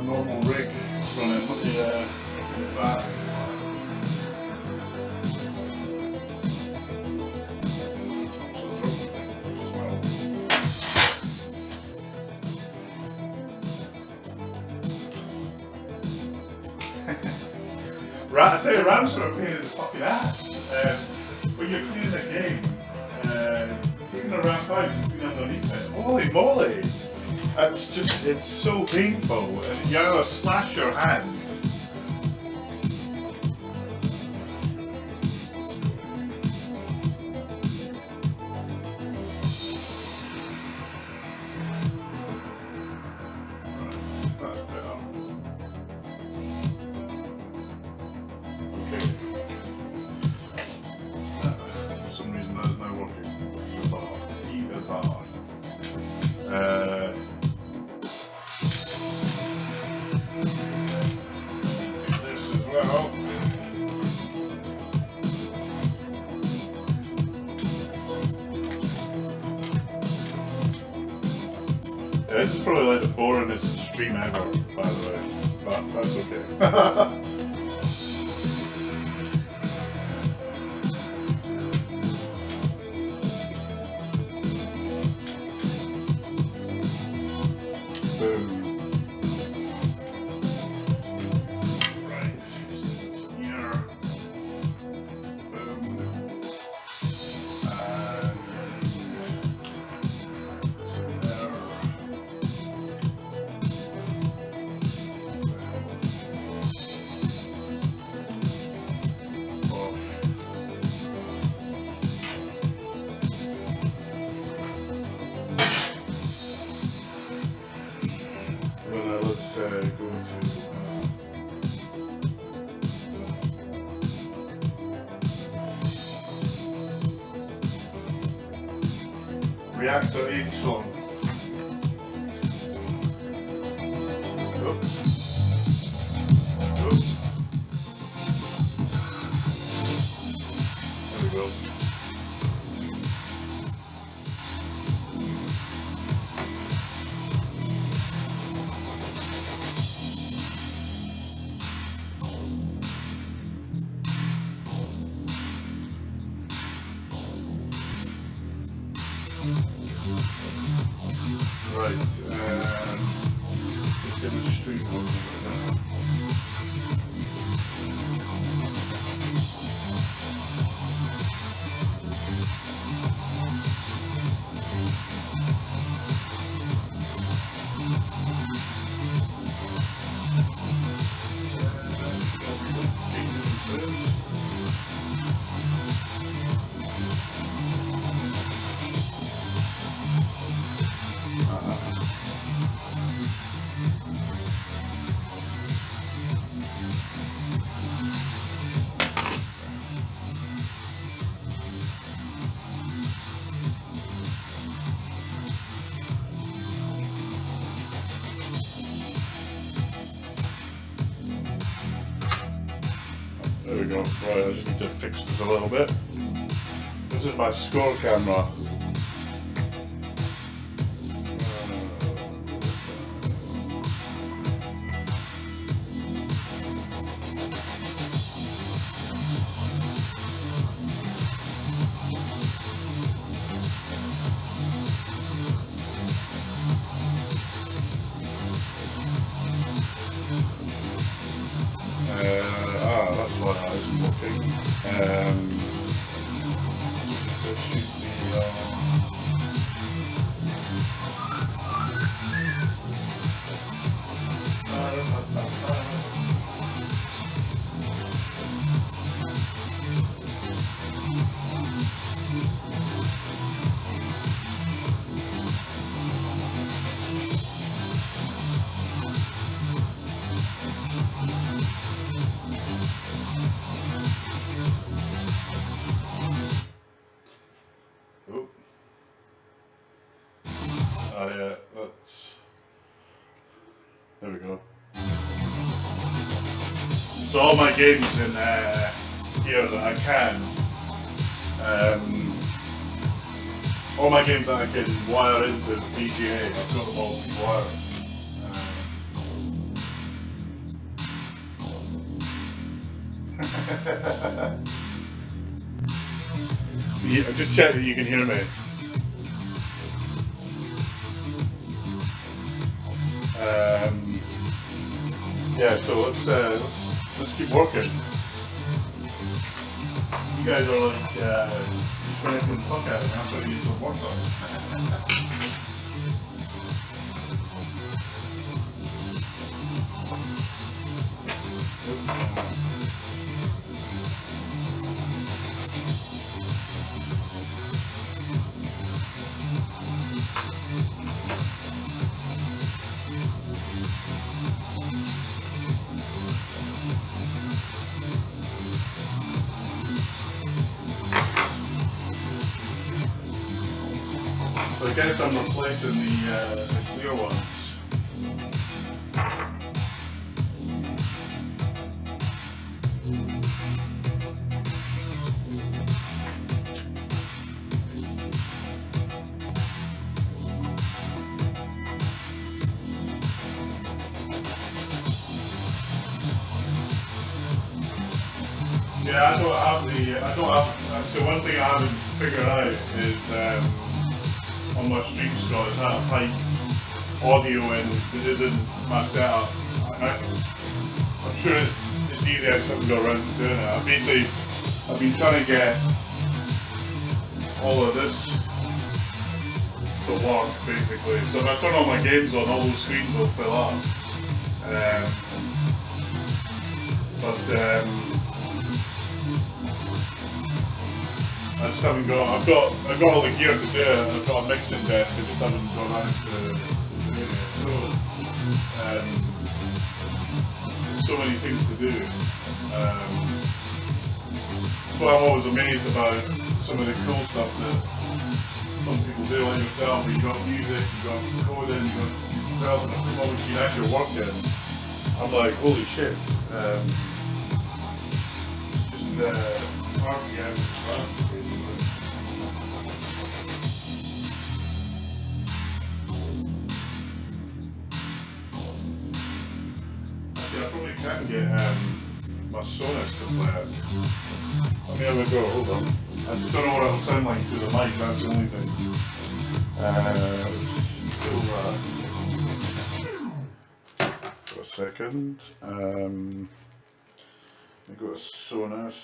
normal rig running. Look at that. I tell you, Rams are a pain in the fucking ass. When you're cleaning the game, taking a ramp out and cleaning underneath it, holy moly! That's just, it's so painful. And you either slash your hand. That's better. For some reason that is now working. Bizarre. Do this as well. Yeah, this is probably like the boringest stream ever, by the way. But that's okay. Boom. Right. Here. Boom. And this in there. Well, let's go to reactor 8 song. Oops. Oops. There we go. Right, let's get the stream on right now. There we go. Right, I just need to fix this a little bit. This is my score camera. That's why that isn't working. There should be So all my games in here that I can, all my games that I can wire into the VGA, I've got them all wired. Yeah, just check that you can hear me. Yeah, so let's keep working. You guys are like trying to the fuck out of me. I'm going to need some work So I guess I'm replacing the clear ones. Yeah, I don't have, so one thing I haven't figured out is, on my stream, Scott, is how to pipe audio in that isn't my setup. I'm sure it's easy, I just haven't got around to doing it. I've been trying to get all of this to work, basically. So if I turn all my games on, all those screens will fill up. I just haven't got. I've got all the gear to do it. I've got a mixing desk. I just haven't got around to doing it. So many things to do. That's why I'm always amazed about some of the cool stuff that some people do, like yourself. You got music, you got coding, you got development. The moment you actually working, I'm like, holy shit. Just hard to get out. I probably can get my Sonos to play it. Let me have a go, hold on. I just don't know what it'll sound like through the mic, that's the only thing. For a second. Let me go to Sonos.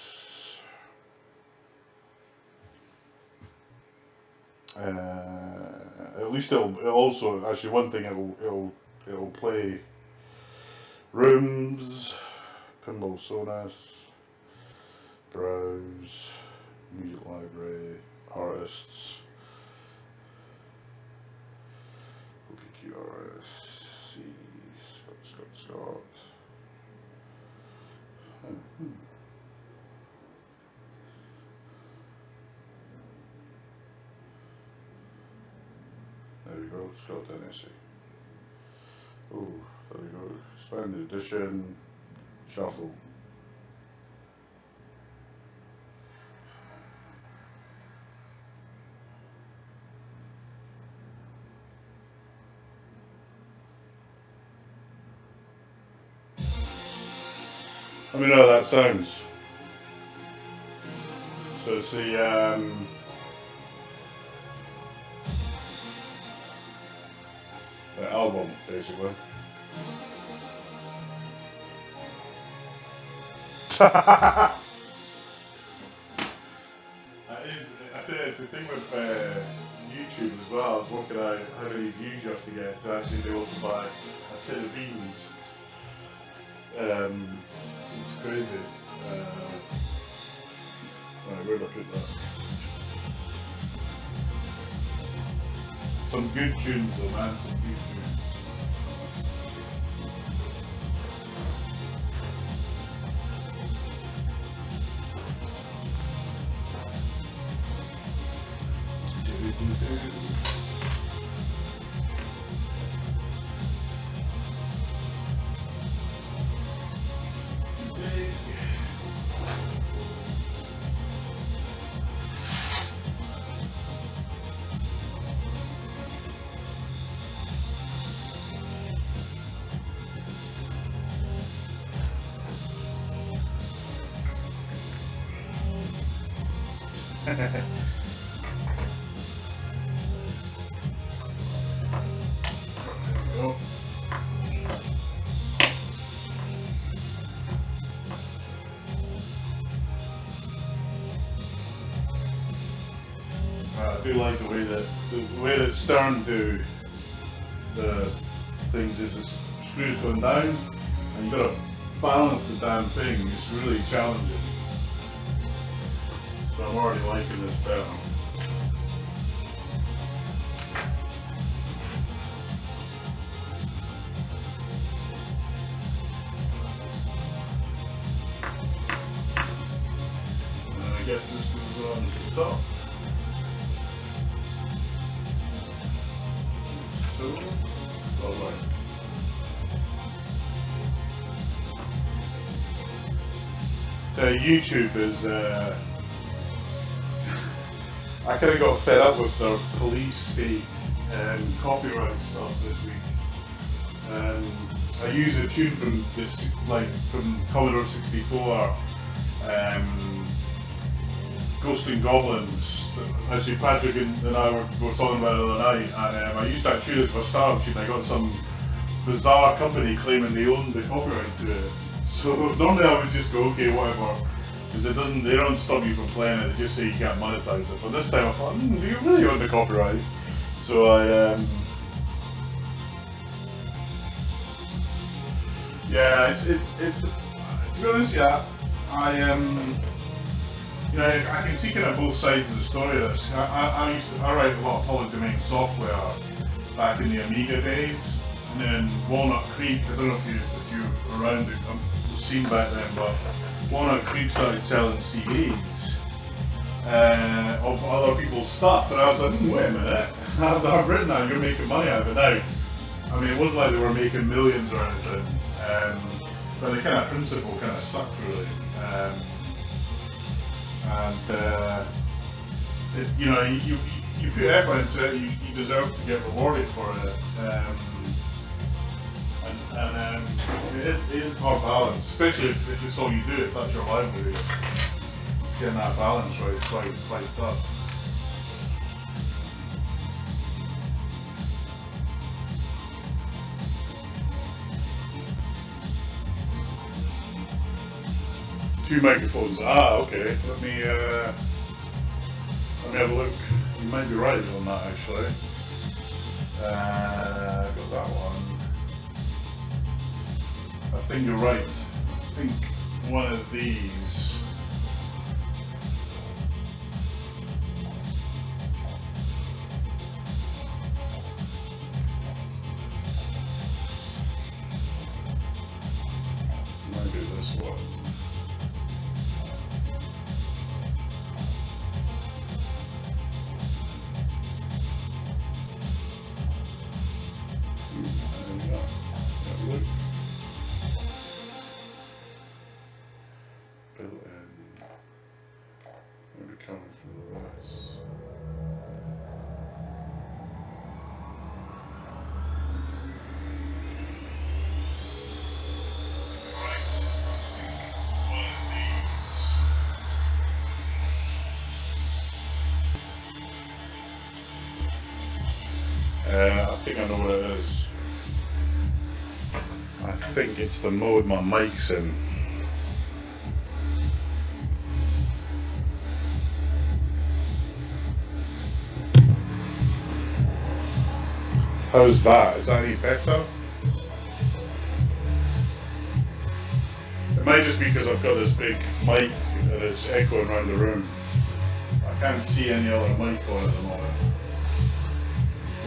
At least it'll also, actually one thing, it'll play Rooms, Pinball Sonos, Browse, Music Library, Artists, OPQ Artists, C, Scott. There we go, Scott Danesi. Oh, there we go. Expanded edition, shuffle. Let me know how that sounds. So it's the album, basically. That is, I think it's the thing with YouTube as well. I was working out how many views you have to get to actually be able to buy a tin of beans. It's crazy. Right, where did I put that? Some good tunes though, man. Some good tunes. Today Go. I do like the way that Stern do the things is the screws going down and you've got to balance the damn thing. It's really challenging. So I'm already liking this better. And I guess this goes on to the top. So, alright. YouTube is, I kind of got fed up with their police state and copyright stuff this week. I use a tune from this, like from Commodore 64, Ghosts and Goblins. Actually, Patrick and I were talking about it the other night, and I used that tune as my startup tune. I got some bizarre company claiming they owned the copyright to it. So normally I would just go, okay, whatever, because they don't stop you from playing it. They just say you can't monetize it. But this time I thought, do you really own the copyright? So I, yeah, it's to be honest, yeah, you know, I can see kind of both sides of the story of this. I write a lot of public domain software back in the Amiga days, and then Walnut Creek. I don't know if you were around the scene back then, but Walnut Creek started selling CDs of other people's stuff, and I was like, wait a minute, I've written that, you're making money out of it now. I mean, it wasn't like they were making millions or anything, but the kind of principle kind of sucked really. You know, you put effort into it, you deserve to get rewarded for it. It is hard balance, especially if it's all you do, if that's your livelihood. Getting that balance right is quite tough. Two microphones. Ah, okay. Let me have a look. You might be right on that actually. Got that one. I think you're right. I think one of these. Might be this one. I think I know what it is. I think it's the mode my mic's in. How's that? Is that any better? It might just be because I've got this big mic and it's echoing around the room. I can't see any other mic on at the moment.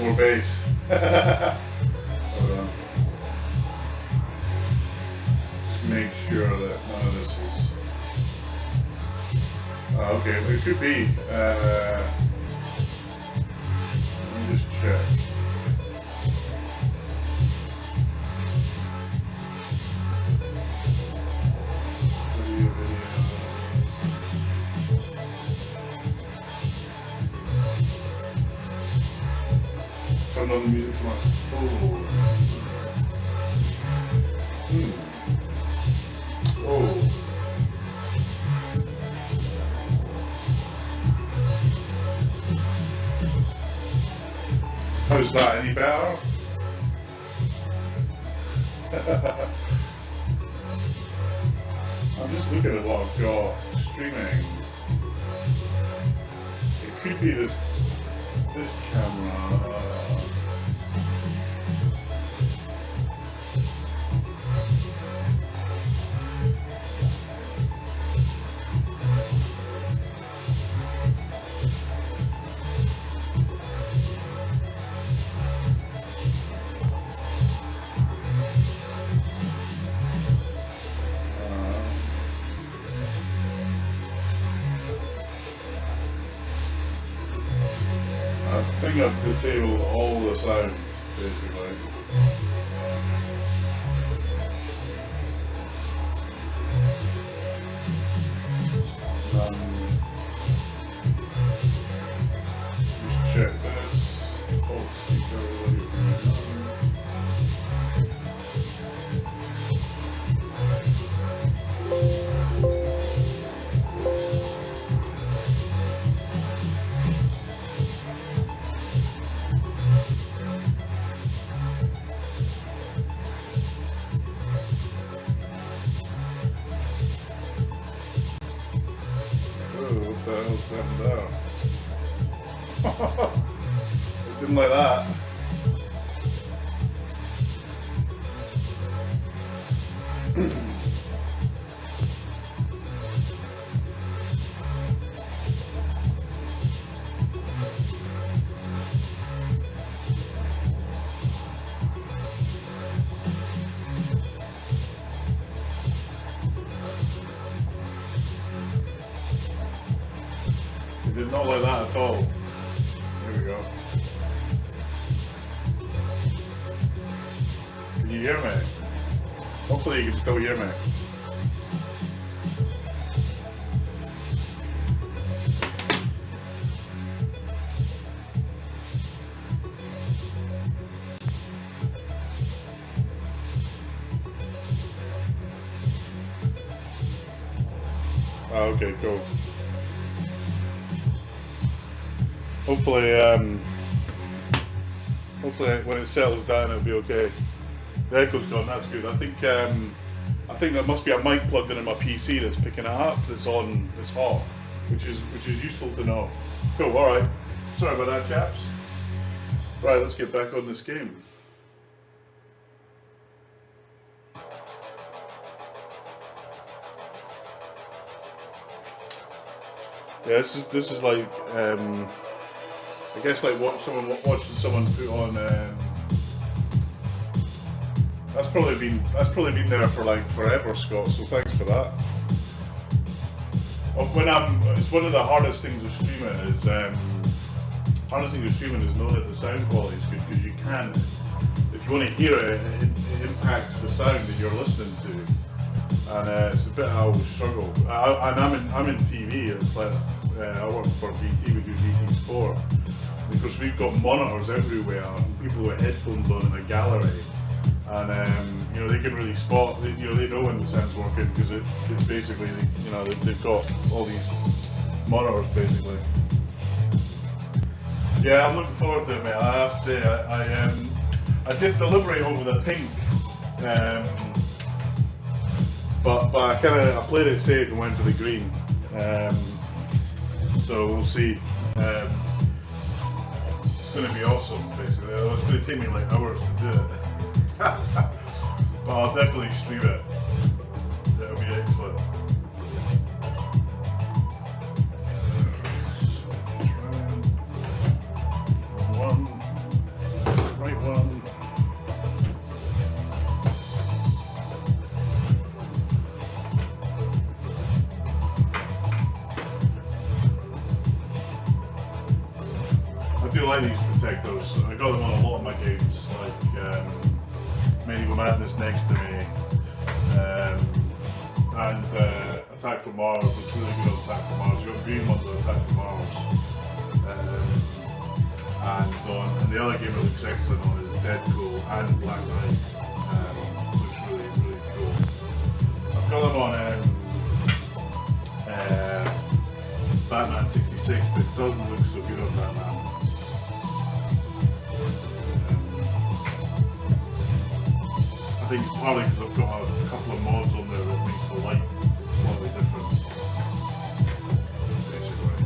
More bass. Hold on. Just make sure that none of this is. Okay, but it could be. Let me just check. Turn on the music from my phone. Oh. is that any better? I'm just looking at what I've got streaming. It could be this camera. I think I've disabled all the sound, basically. Just check this. Oh, speaker. What the hell's happened there? I didn't like that. It did not like that at all. Here we go. Can you hear me? Hopefully you can still hear me. Oh, okay, cool. Hopefully when it settles down it'll be okay. The echo's gone, that's good. I think there must be a mic plugged into my PC that's picking it up, that's hot, which is useful to know. Cool, alright. Sorry about that, chaps. Right, let's get back on this game. Yeah, this is like I guess like watching someone put on. That's probably been there for like forever, Scott. So thanks for that. It's one of the hardest things with streaming is knowing that the sound quality is good, because you can, if you want to hear it, it impacts the sound that you're listening to, and it's a bit how I struggle. I'm in TV. It's like I work for BT. We do BT Sport. Because we've got monitors everywhere and people with headphones on in a gallery, and they can really spot. They know when the sound's working, because it's basically they've got all these monitors basically. Yeah, I'm looking forward to it, mate. I have to say, I did deliberate over the pink, but I played it safe and went for the green. So we'll see. It's going to be awesome, basically. It's going to take me like hours to do it. But I'll definitely stream it. That'll be excellent. Right one. I do like these protectors. I got them on a lot of my games, like Medieval Madness next to me, and Attack from Mars. It's really good on Attack from Mars. You've got green ones on Attack from Mars, and the other game that looks excellent on is Deadpool and Black Knight. Looks really, really cool. I've got them on Batman 66, but it doesn't look so good on Batman. think it's partly because I've got a couple of mods on there that makes the light slightly different. Basically.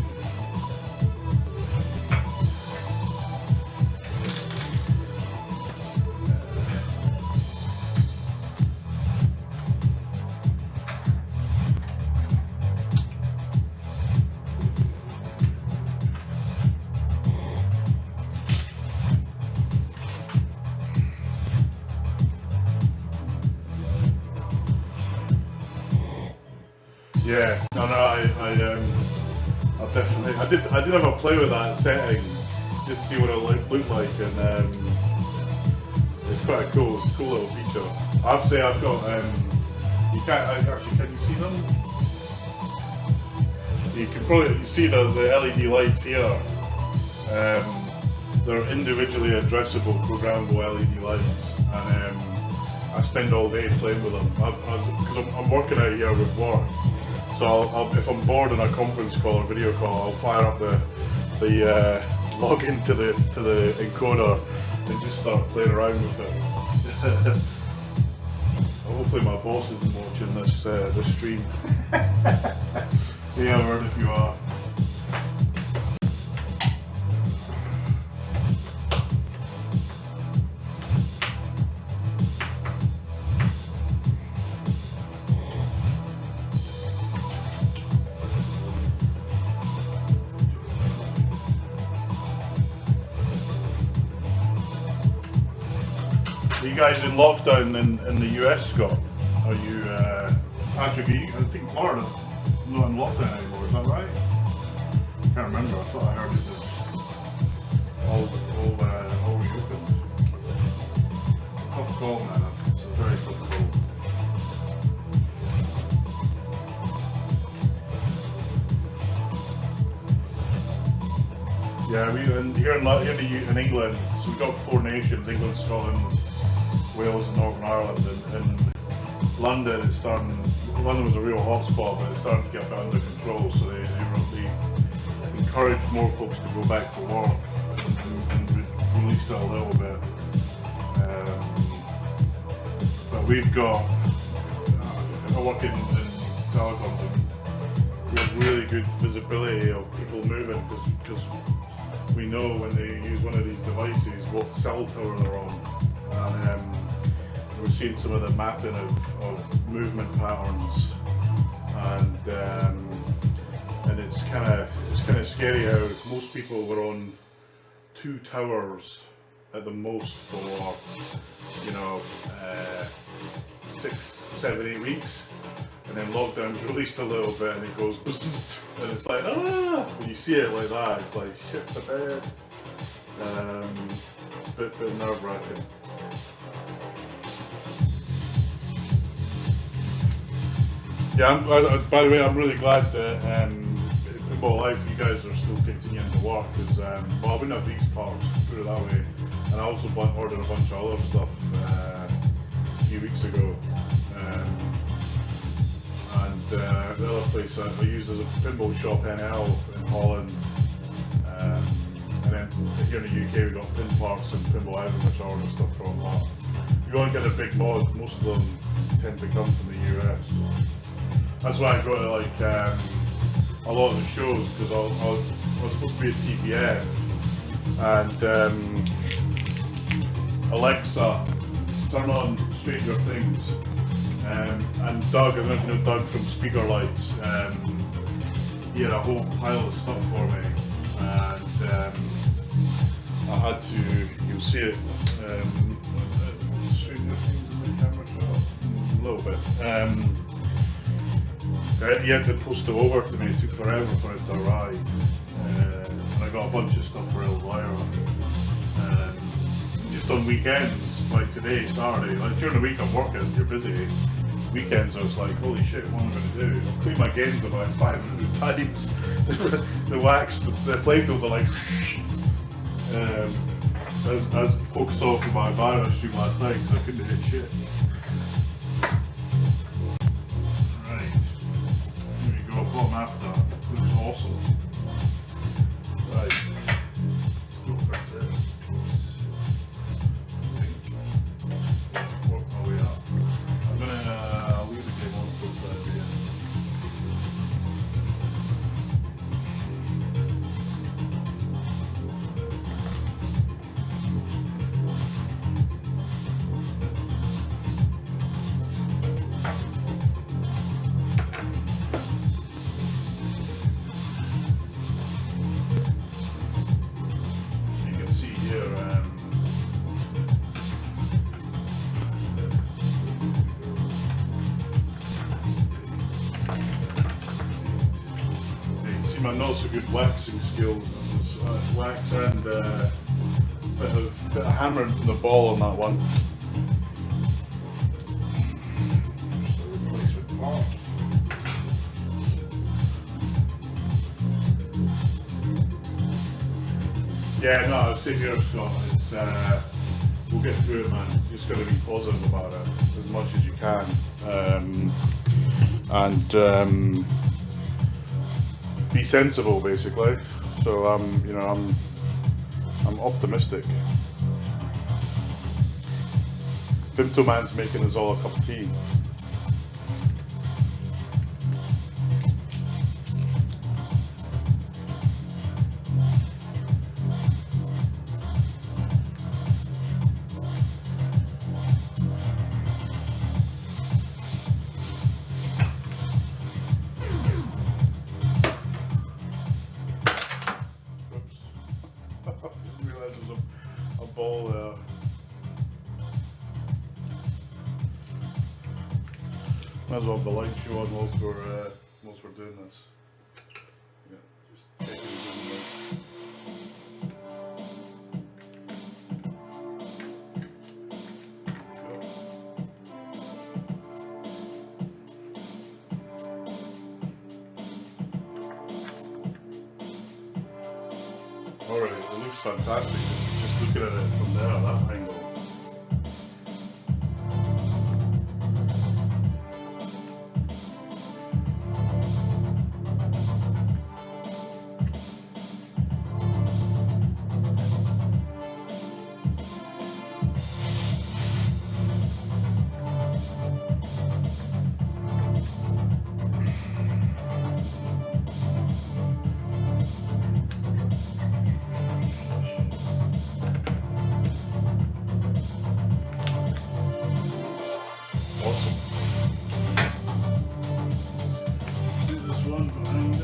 Yeah, no, I definitely, I did have a play with that setting, just to see what it looked like, and it's quite cool. It's a cool little feature. I have to say, I've got, you can't actually, can you see them? You can probably see the LED lights here. They're individually addressable, programmable LED lights, and I spend all day playing with them because I'm working out here with work. So if I'm bored in a conference call or video call, I'll fire up the login to the encoder and just start playing around with it. Hopefully my boss isn't watching this stream. Yeah, word if you are. Are you guys in lockdown in the US, Scott? Are you, Andrew, I think Florida's not in lockdown anymore, is that right? I can't remember, I thought I heard it was all reopened. Tough call, man, it's a very tough call. Yeah, here in England, so we've got 4 nations, England, Scotland, Wales and Northern Ireland, and London London was a real hotspot, but it's starting to get a bit under control, so they encourage more folks to go back to work and released it a little bit. But we've got, I work in telecoms, and we have really good visibility of people moving because we know when they use one of these devices what cell tower they're on. And we're seeing some of the mapping of movement patterns, and it's kind of scary how most people were on 2 towers at the most for 6, 7, 8 weeks, and then lockdown's released a little bit and it goes and it's like when you see it like that, it's like shit the bed. It's a bit nerve-wracking. Yeah, by the way, I'm really glad that Pinball Live, you guys are still continuing to work, because I wouldn't have these parts, put it that way, and I also ordered a bunch of other stuff a few weeks ago, and the other place I use as a pinball shop, NL, in Holland, and then here in the UK we've got Pin Parts and Pinball Ivan, which I order stuff from. If you want to get a big mod, most of them tend to come from the US. That's why I go to like a lot of the shows, because I was supposed to be at TPF, and Alexa, turn on Stranger Things, and Doug, I don't know if you know Doug from Speaker Lights, he had a whole pile of stuff for me, and I had to, you'll see it, Stranger Things in the camera shot, a little bit. He had to post it over to me, it took forever for it to arrive, and I got a bunch of stuff for Elvira. Just on weekends, like today, Saturday, like during the week I'm working, you're busy. Weekends I was like, holy shit, what am I going to do? I've cleaned my games about 500 times. The wax, the playfields are like as folks saw from my virus stream last night, because I couldn't hit shit. Bottom after, looks awesome. Right, let's go for this. Work my way up. my not so good waxing skills. Wax and bit of hammering from the ball on that one. Yeah, no, same here, Scott. It's we'll get through it, man. You just got to be positive about it as much as you can, and be sensible, basically. So I'm optimistic. Vimto Man's making us all a cup of tea. Didn't realise there was a ball there. Might as well have the light show on whilst we're doing this. Yeah, just take it easy. Alright, it looks fantastic, just looking at it from there, that angle. Awesome. Do this one behind it.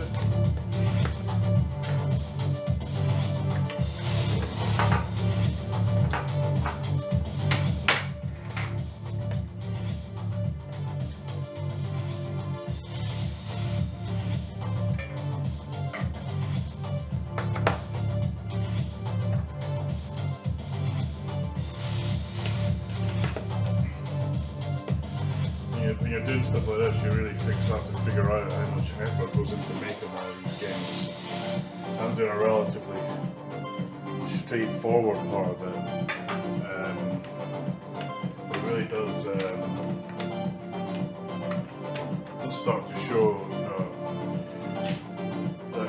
When you're doing stuff like this, you really have to figure out how much effort goes into making one of these games. I'm doing a relatively straightforward part of it. It really does start to show that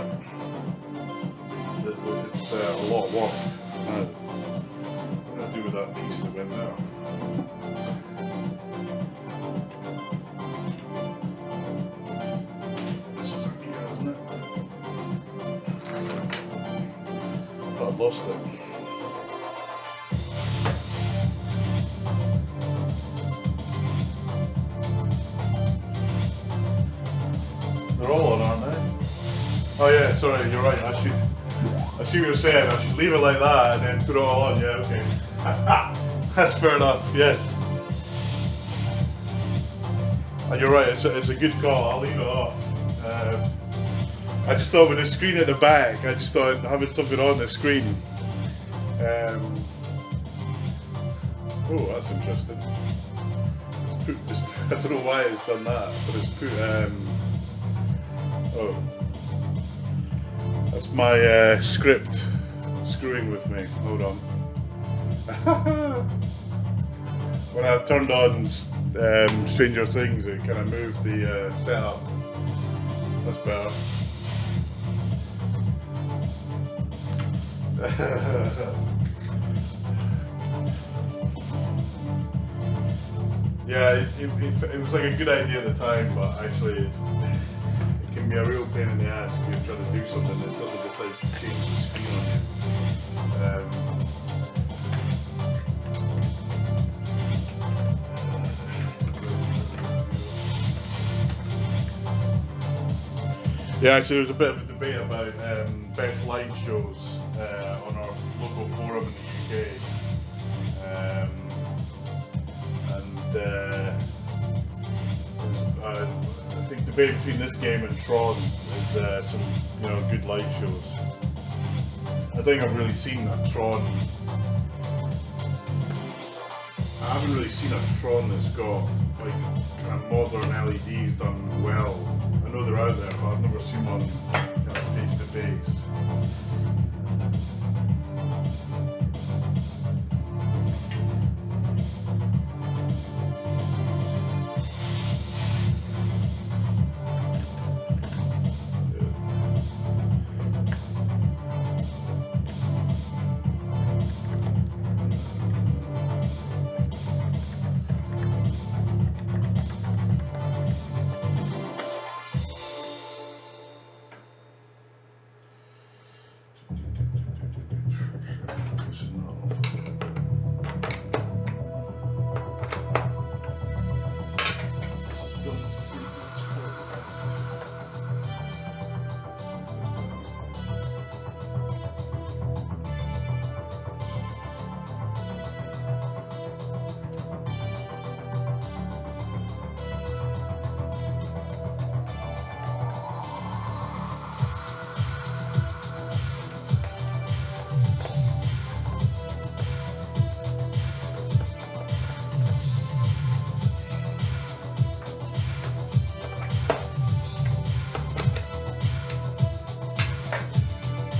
it's a lot of work. What do I do with that piece that went there? I've lost it. They're all on, aren't they? Oh yeah, sorry, you're right. I see what you're saying. I should leave it like that and then put it all on. Yeah, okay. That's fair enough. Yes. And you're right. It's a good call. I'll leave it off. I just thought with the screen at the back, I just thought having something on the screen. Oh, that's interesting. I don't know why it's done that, but it's put. Oh, that's my script screwing with me. Hold on. When I turned on Stranger Things, it kind of moved the setup. That's better. Yeah, it was like a good idea at the time, but actually it can be a real pain in the ass if you're trying to do something that suddenly decides to change the screen on you. Yeah, actually, there's a bit of a debate about best light shows on our local forum in the UK, and I think big debate between this game and Tron is some, good light shows. I think I've really seen a Tron. I haven't really seen a Tron that's got like kind of modern LEDs done well. I know they're out there, but I've never seen one kind of face to face.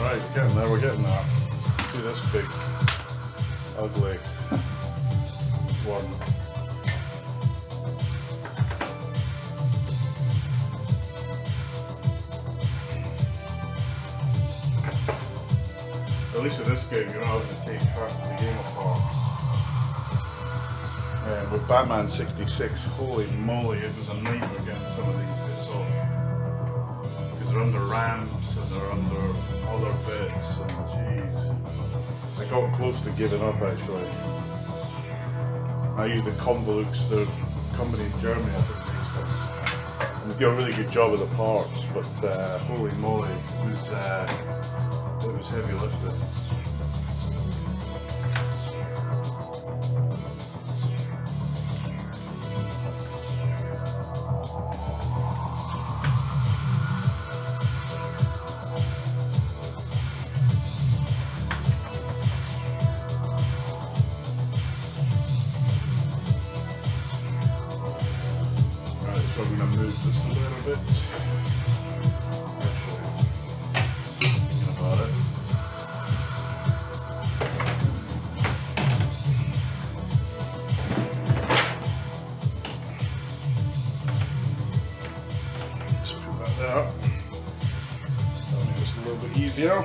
Right, we're getting there. See this big, ugly one. At least in this game, you're not having to take half the game apart. With Batman 66, holy moly, it was a nightmare getting some of these bits off. Because they're under ramps and they're under other bits, and jeez. I got close to giving up actually. I used the Convolux, the company in Germany, I think they used them. And they do a really good job of the parts, but holy moly, it was heavy lifting. So I'm going to move this a little bit. Actually, thinking about it. Just put that there. That'll make this a little bit easier.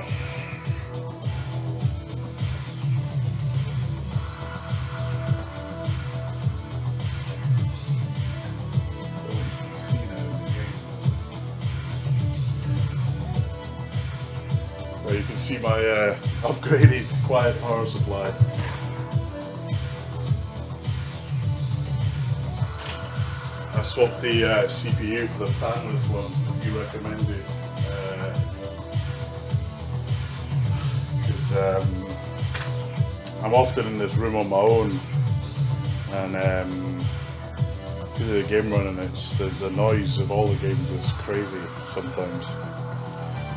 You can see my upgraded quiet power supply. I swapped the CPU for the fanless one that you recommended because I'm often in this room on my own, and because of the game running, it's the noise of all the games is crazy sometimes.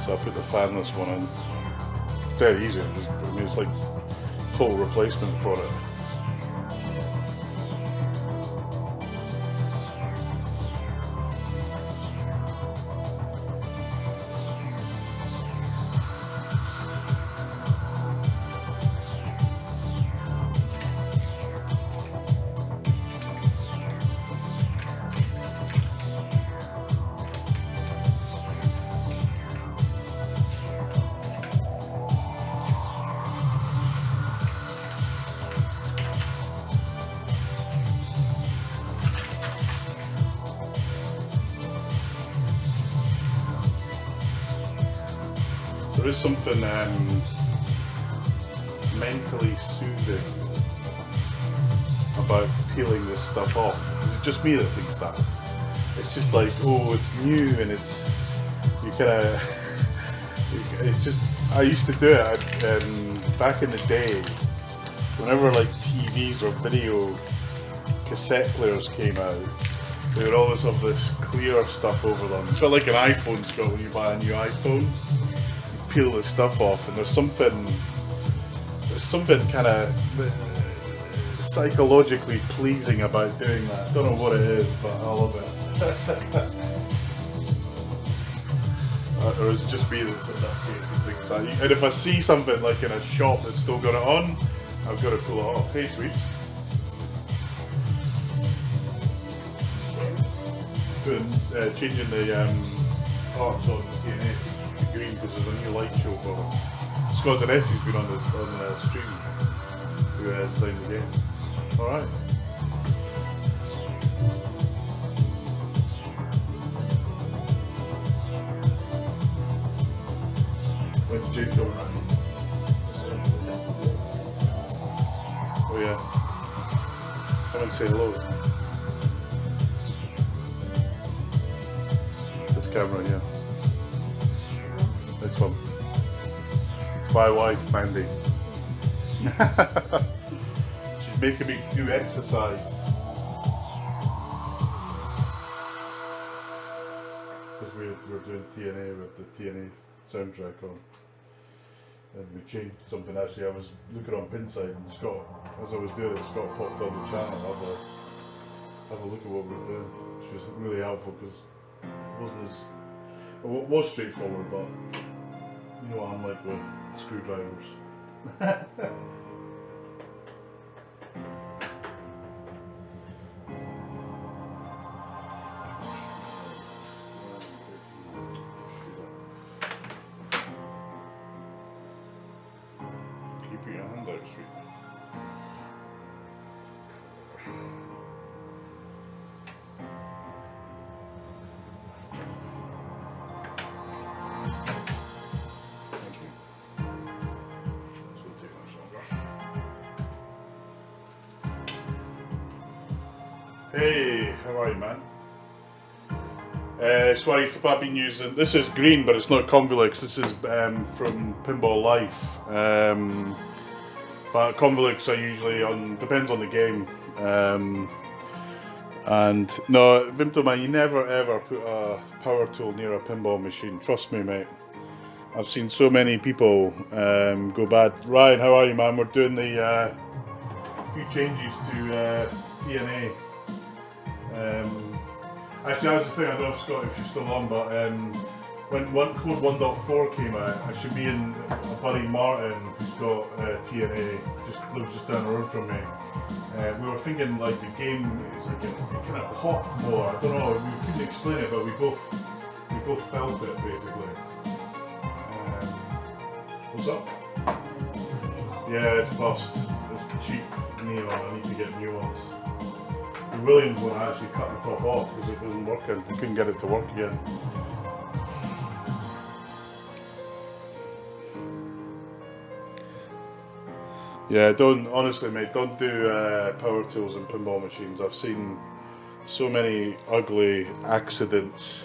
So I put the fanless one in. Dead easy. It's like total replacement for it. There is something mentally soothing about peeling this stuff off. Is it just me that thinks that? It's just like, oh, it's new and it's, you kind of, it's just, I used to do it back in the day, whenever like TVs or video cassette players came out, They would always have this clear stuff over them. It's a bit like an iPhone, Scott, when you buy a new iPhone. You peel the stuff off and there's something kind of psychologically pleasing about doing that. I don't know what it is, but I love it. Or is it just me that's in that case and thinks that? And if I see something like in a shop that's still got it on, I've got to pull it off. Hey, sweet. Changing the parts on the TNA to green because there's a new light show for them. Scott Danesi's been on the stream who designed the game. Alright. When's Jake coming around? Oh yeah. Come and say hello. This camera here. This one. It's my wife, Mandy. She's making me do exercise. Because we're doing TNA with the TNA soundtrack on. And we changed something. Actually, I was looking on Pinside and Scott, as I was doing it, Scott popped on the channel. Have a look at what we're doing. Which was really helpful because it was straightforward, but you know what I'm like with screwdrivers. Keep your hand out, sweet. Hey, how are you, man? Sorry for I've been using. This is green, but it's not Convolux. This is from Pinball Life. But Convolux are usually on. Depends on the game. And no, Vimtoman, you never ever put a power tool near a pinball machine. Trust me, mate. I've seen so many people go bad. Ryan, how are you, man? We're doing the few changes to TNA. Actually, that was the thing. I don't know if Scott, if you're still on, but when Code 1.4 came out, actually me and my buddy Martin, who's got TNA, lives just down the road from me, we were thinking like the game is like it kind of popped more. I don't know. We couldn't explain it, but we both felt it basically. What's up? Yeah, it's bust. It's cheap neon. I need to get new ones. The Williams one I actually cut the top off because it wasn't working. I couldn't get it to work again. Yeah, honestly, mate, don't do power tools and pinball machines. I've seen so many ugly accidents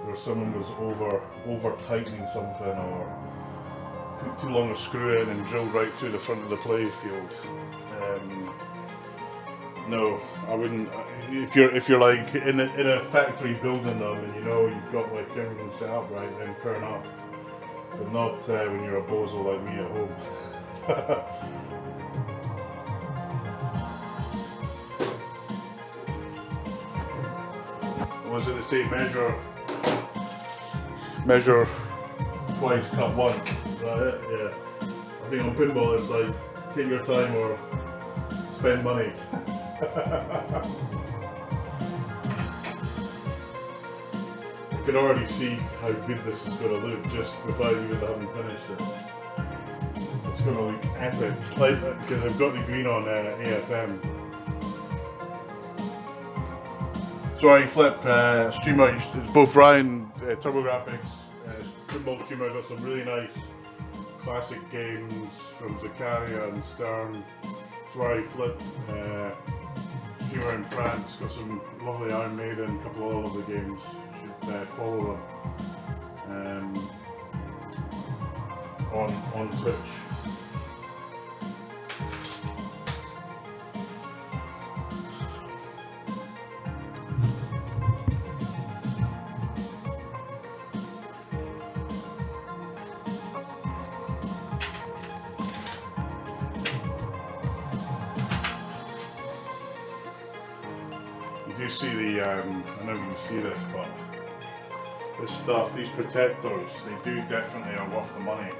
where someone was over tightening something or put too long a screw in and drilled right through the front of the play field. No, I wouldn't. If you're like in a factory building them and you know you've got like everything set up right, then fair enough. But not when you're a bozo like me at home. Was it to say measure twice, cut once? Is that it? Yeah. I think on pinball it's like take your time or spend money. I can already see how good this is going to look just without even having finished it. It's going to look epic, because I've got the green on AFM. Sorry, Flip, streamer, it's both Ryan, TurboGrafx, Pinball streamer, got some really nice classic games from Zaccaria and Stern. Sorry, Flip, streamer in France, got some lovely Iron Maiden, a couple of other games. You should follow them on Twitch. see the, I don't know if you can see this, but this stuff, these protectors, they do definitely are worth the money.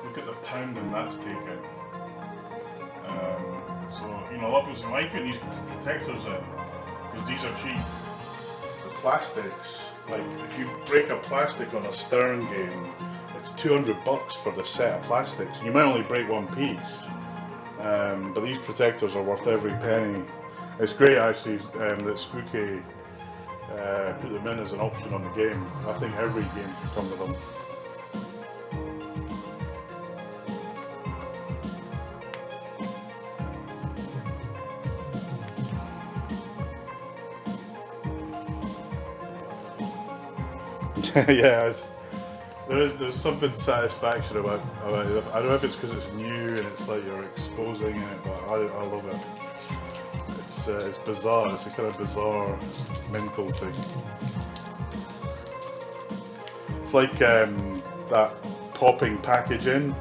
Look at the pounding that's taken. So, you know, a lot of people say, why are you putting these protectors in? Because these are cheap. The plastics, like if you break a plastic on a Stern game, it's $200 for the set of plastics. You might only break one piece, but these protectors are worth every penny. It's great actually that Spooky put them in as an option on the game. I think every game should come with them. Yeah, there's something satisfaction about it. I don't know if it's because it's new and it's like you're exposing it, but I love it. It's bizarre. It's a kind of bizarre mental thing. It's like that popping packaging.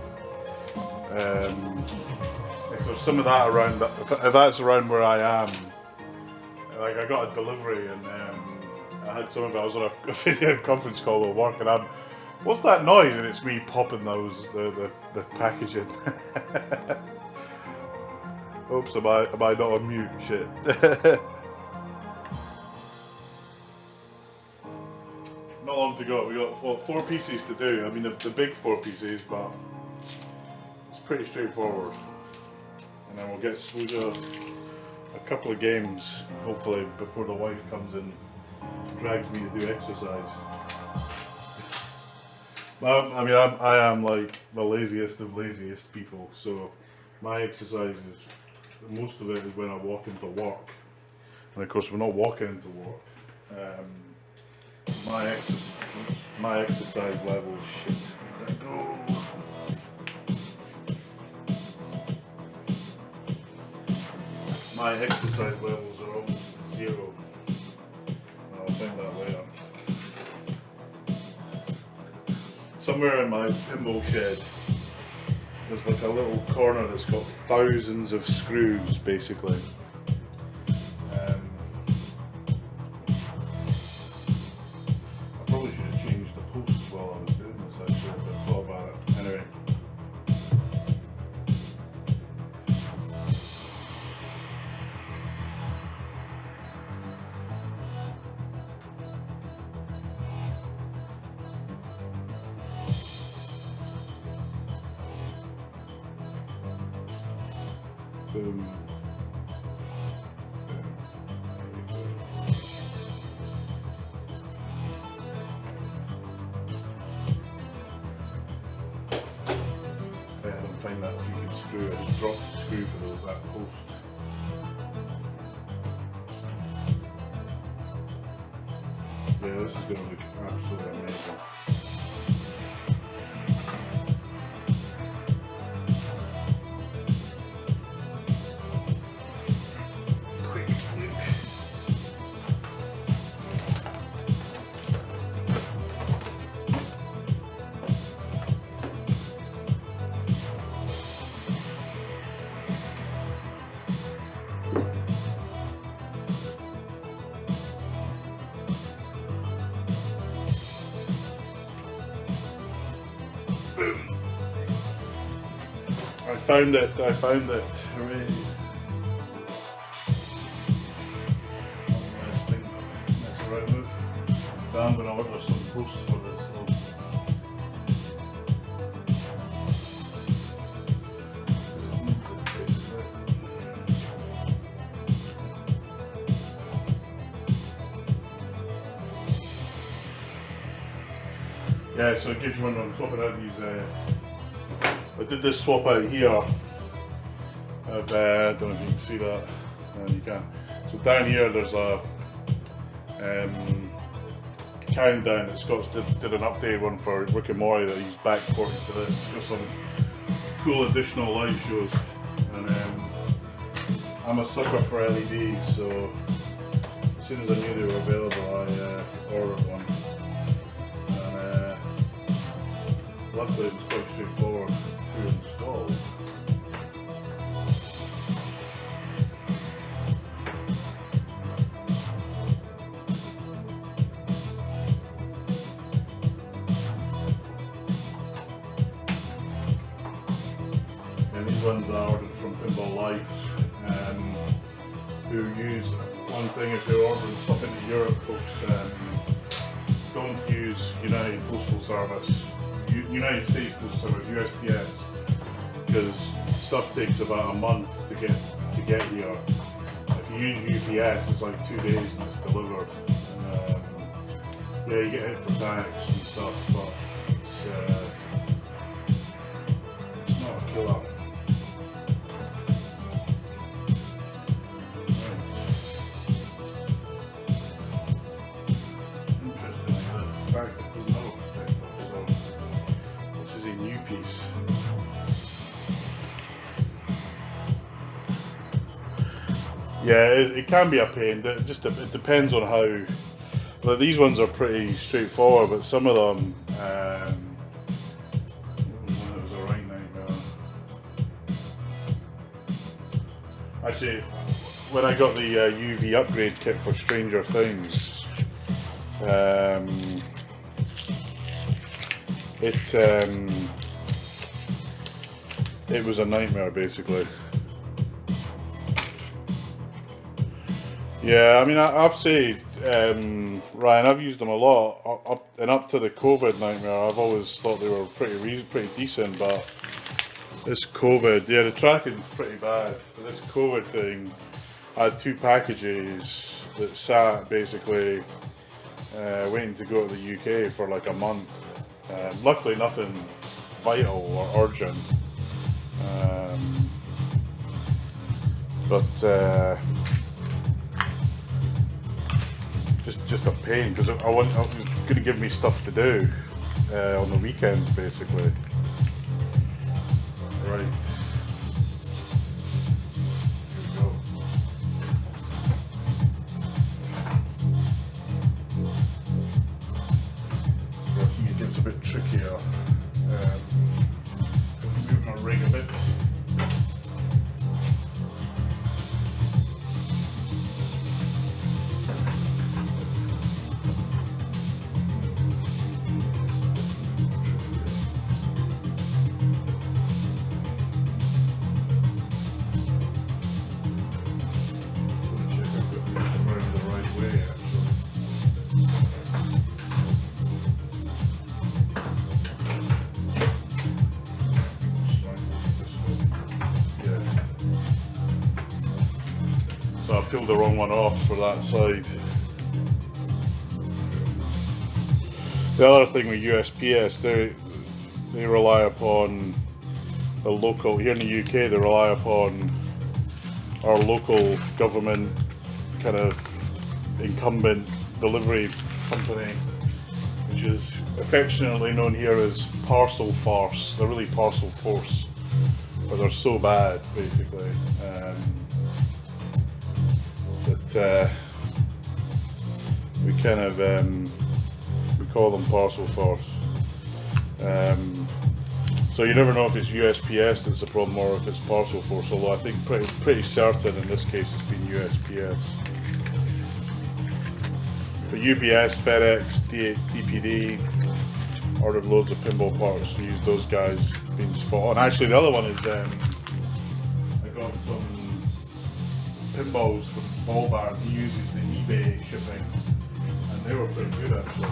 If there's some of that around, if that's around where I am, like I got a delivery and I had some of it. I was on a video conference call with work, and what's that noise? And it's me popping the packaging. Oops, am I not on mute? Shit. Not long to go. We got 4 pieces to do. I mean the big 4 pieces, but it's pretty straightforward. And then we'll do a couple of games, hopefully, before the wife comes in. Drags me to do exercise. Well, I mean, I am like the laziest of laziest people, so my exercise is, most of it is when I walk into work. And of course, we're not walking into work. My exercise level is shit. There I go. My exercise levels are almost 0. I'll think that later. Somewhere in my pinball shed, there's like a little corner that's got thousands of screws, basically. I probably should have changed the posts while I was doing this, actually, if I thought about it. Anyway. Boom. I don't find that freaking screw. I just dropped the screw for that post. Yeah, this is going to look absolutely amazing. I found it. Hooray. Nice thing. That's the right move. But I'm going to order some posts for this though. Yeah, so it gives you one when I'm swapping out these. I did this swap out here of, I don't know if you can see that, you can. So down here there's a countdown that Scott did an update one for Rick and Morty that he's back porting to this. It's got some cool additional live shows, and I'm a sucker for LEDs, so as soon as I knew they were available I ordered one. And luckily it was quite straightforward to install. these ones I ordered from Pinball Life, who use one thing if you're ordering stuff into Europe, folks. Don't use United Postal Service, United States Postal Service, USPS, because stuff takes about a month to get here. If you use UPS, it's like 2 days and it's delivered. Yeah, you get hit for tax and stuff, but it's not a killer. Yeah, it can be a pain. It depends on how. Well, these ones are pretty straightforward, but some of them. It was a right nightmare. Actually, when I got the UV upgrade kit for Stranger Things, it was a nightmare basically. Yeah, I mean, I've said, Ryan, I've used them a lot, up to the COVID nightmare. I've always thought they were pretty decent, but this COVID, yeah, the tracking's pretty bad. But this COVID thing, I had 2 packages that sat basically waiting to go to the UK for like a month. Luckily, nothing vital or urgent, but. Just a pain because it was going to give me stuff to do on the weekends, basically. Right. Here we go. I think it gets a bit trickier. Move my rig a bit. I peeled the wrong one off for that side. The other thing with USPS, they rely upon the local, here in the UK they rely upon our local government kind of incumbent delivery company, which is affectionately known here as Parcel Farce. They're really Parcel Force, but they're so bad basically. We kind of we call them Parcel Force. So you never know if it's USPS that's the problem or if it's Parcel Force. Although I think pretty certain in this case it's been USPS. But UPS, FedEx, DPD ordered loads of pinball parts and used those guys. Been spot on. Actually, the other one is I got some pinballs from Ballbar. He uses the eBay shipping, and they were pretty good actually.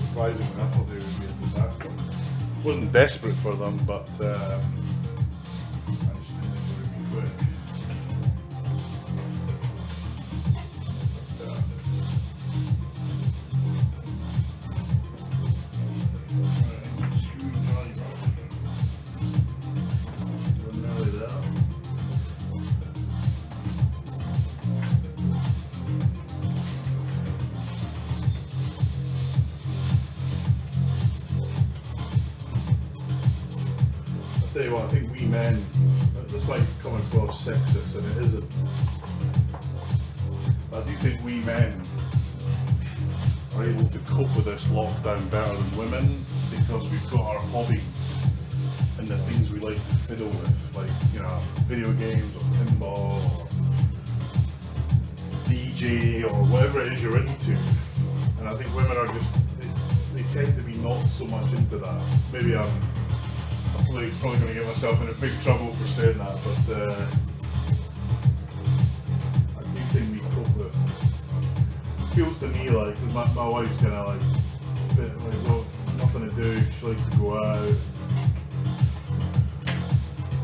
Surprisingly, I thought they would be a disaster. Wasn't desperate for them, but I just didn't think they would be quick. Tell you what, I think we men, this might come across sexist and it isn't, I do think we men are able to cope with this lockdown better than women because we've got our hobbies and the things we like to fiddle with, like, you know, video games or pinball or DJ or whatever it is you're into. And I think women are just, they tend to be not so much into that. Maybe I'm probably going to get myself in a big trouble for saying that, but I do think we cope with. Feels to me like my wife's kind of like a bit like, well, nothing to do. She likes to go out.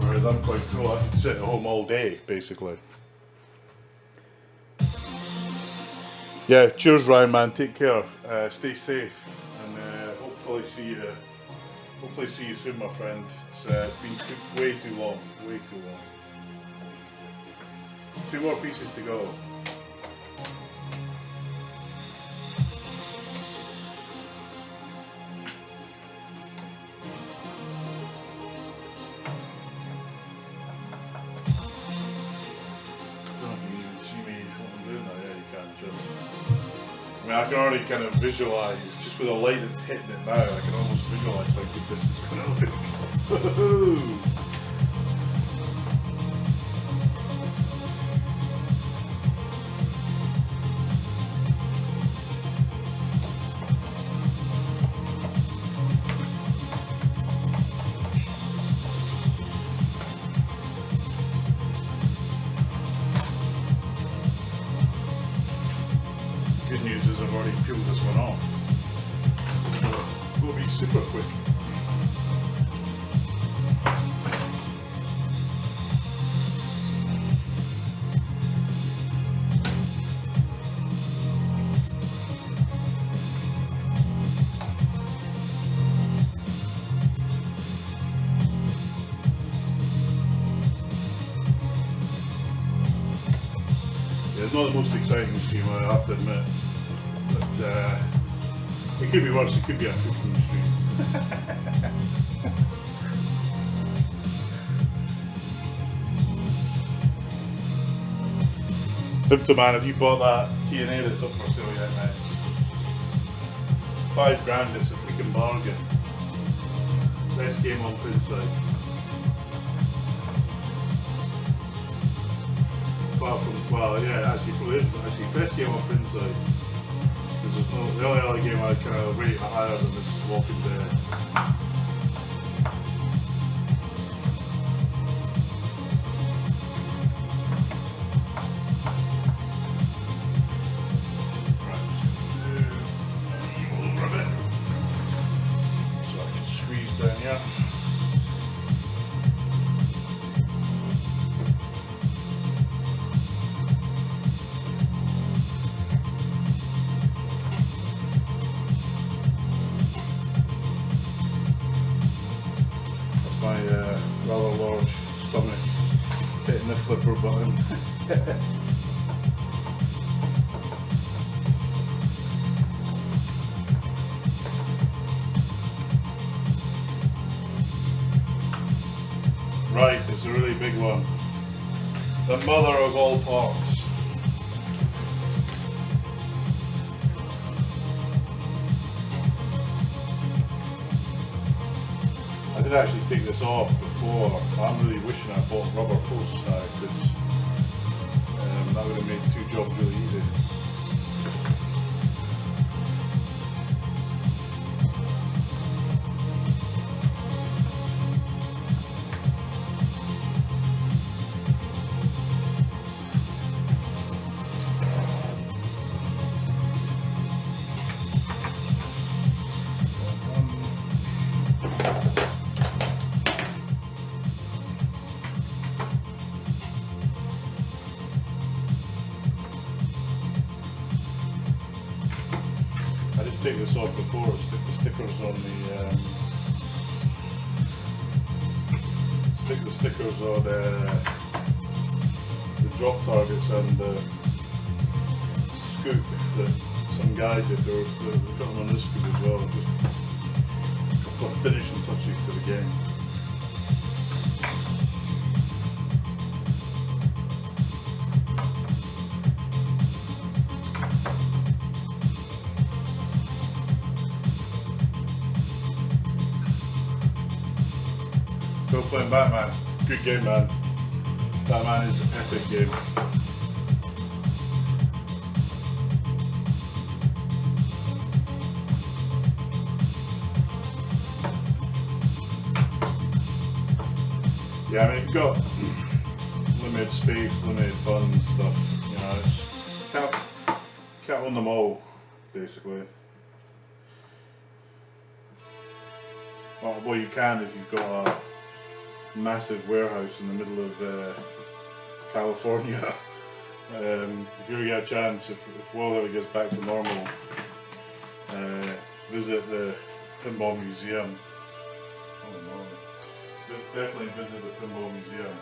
Whereas I'm quite cool. I can sit at home all day, basically. Yeah, cheers, Ryan, man. Take care. Stay safe, and hopefully see you. Hopefully see you soon, my friend. It's been way too long. Way too long. 2 more pieces to go. I mean, I can already kind of visualise, just with the light that's hitting it now, I can almost visualise how good this is going to look. Good news is I've already peeled this one off. So it will be super quick. Yeah, it's not the most exciting stream, I have to admit. But it could be worse, it could be a cooking stream. Vimto man, have you bought that TNA that's up for sale yet, mate? $5 it's a freaking bargain. Best game on Pinside. Well, yeah, actually, probably is actually best game on Pinside. There's no, the only other game I kind of rate higher than this is Walking Dead. Right, just evil ribbit. So I can squeeze down here. My rather large stomach hitting the flipper button. Right, it's a really big one. The mother of all parks. I did actually take this off before. I'm really wishing I bought rubber posts now because that would have made 2 jobs really easy. Take this off before, stick the stickers on the drop targets and the scoop that some guy did. They've got them on this scoop as well. Just a couple of finishing touches to the game. Still playing Batman. Good game, man. Batman is an epic game. Yeah, I mean, you've got limited space, limited funds, stuff. You know, it's can't own them all, basically. Well, you can if you've got a massive warehouse in the middle of California. If you ever get a chance, if world ever gets back to normal, visit the Pinball Museum. Oh no. Definitely visit the Pinball Museum.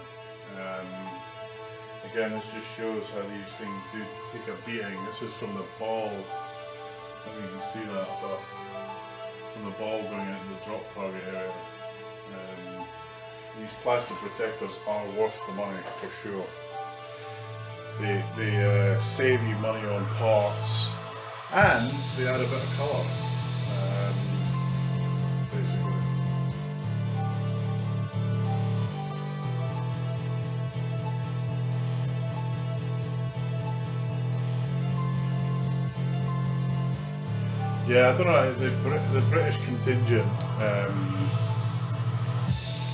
Again, this just shows how these things do take a beating. This is from the ball. I don't know if you can see that, but from the ball going into the drop target area. These plastic protectors are worth the money for sure. They save you money on parts, and they add a bit of colour. Basically. Yeah, I don't know, the British contingent,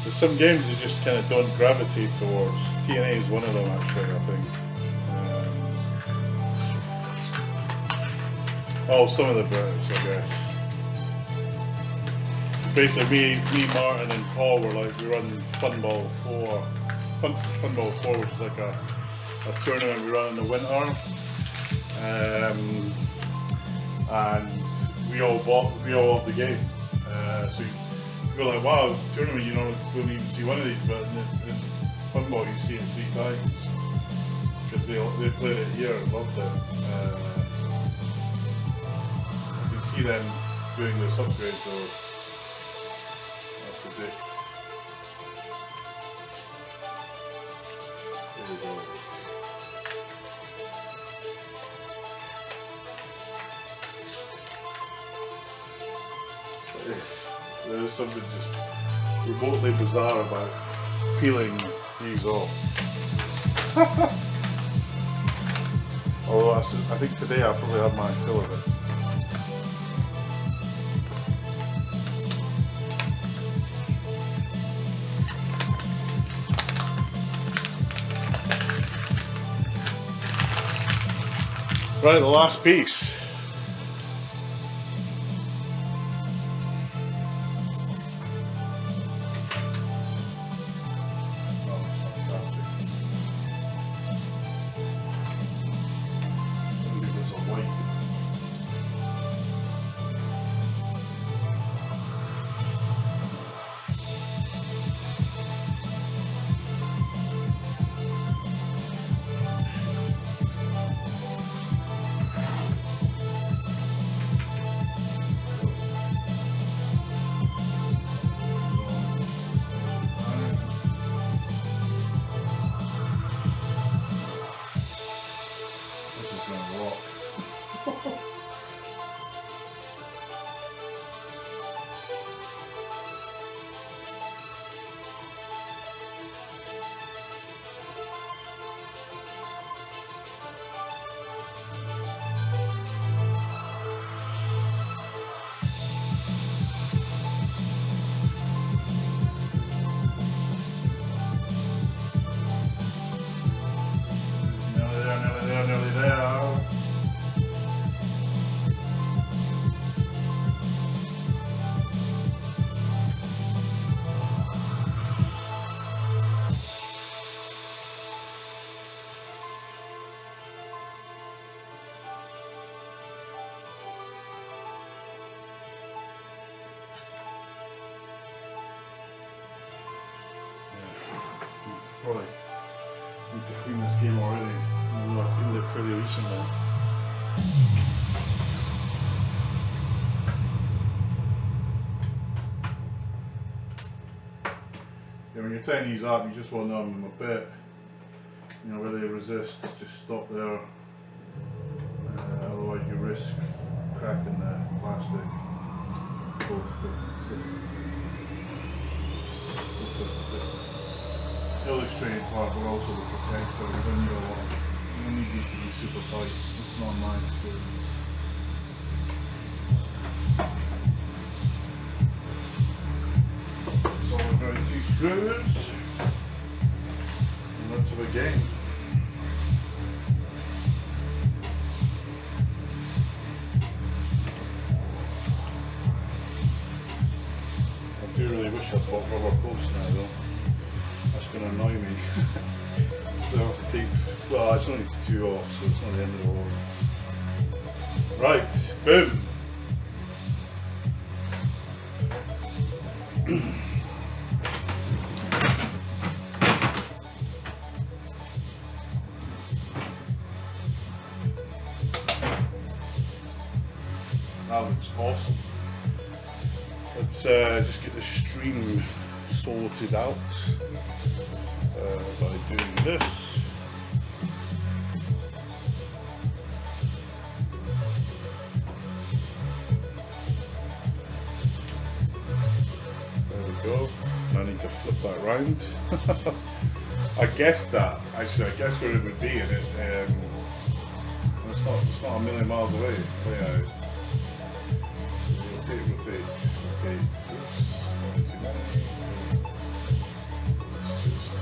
there's some games they just kind of don't gravitate towards. TNA is one of them actually, I think. Some of the British, I guess. Basically, me, Martin and Paul were like, we run Funball 4, Funball 4, which is like a tournament we run in the winter. And we all love the game. So we were like, wow, tournament, you don't even see one of these, but in Funball you see it 3 times. Because they played it here and loved it. You can see them doing this upgrade though, I predict. There we go. There's something just remotely bizarre about peeling these off. Although I think today I'll probably have my fill of it. Right, the last piece. Nearly there. Probably need to clean this game already. I cleaned it fairly recently. Yeah, when you're tying these up, you just want them a bit, where they resist. Just stop there. Otherwise, you risk cracking the plastic. Both the illustrated part, but also the protector. You don't need a lot. You don't need these to be super tight. It's not my experience. So we've got 2 screws. much of a game. I do really wish I'd bought rubber posts now though. That's going to annoy me. So I have to take, well, it's only 2 off, so it's not the end of the world. Right, boom. That looks awesome. Let's just get the stream sorted out by doing this. There we go. I need to flip that round. I guessed that. Actually, I guessed where it would be, and it's not a million miles away. Yeah. Rotate. Oops, one too many. Let's just.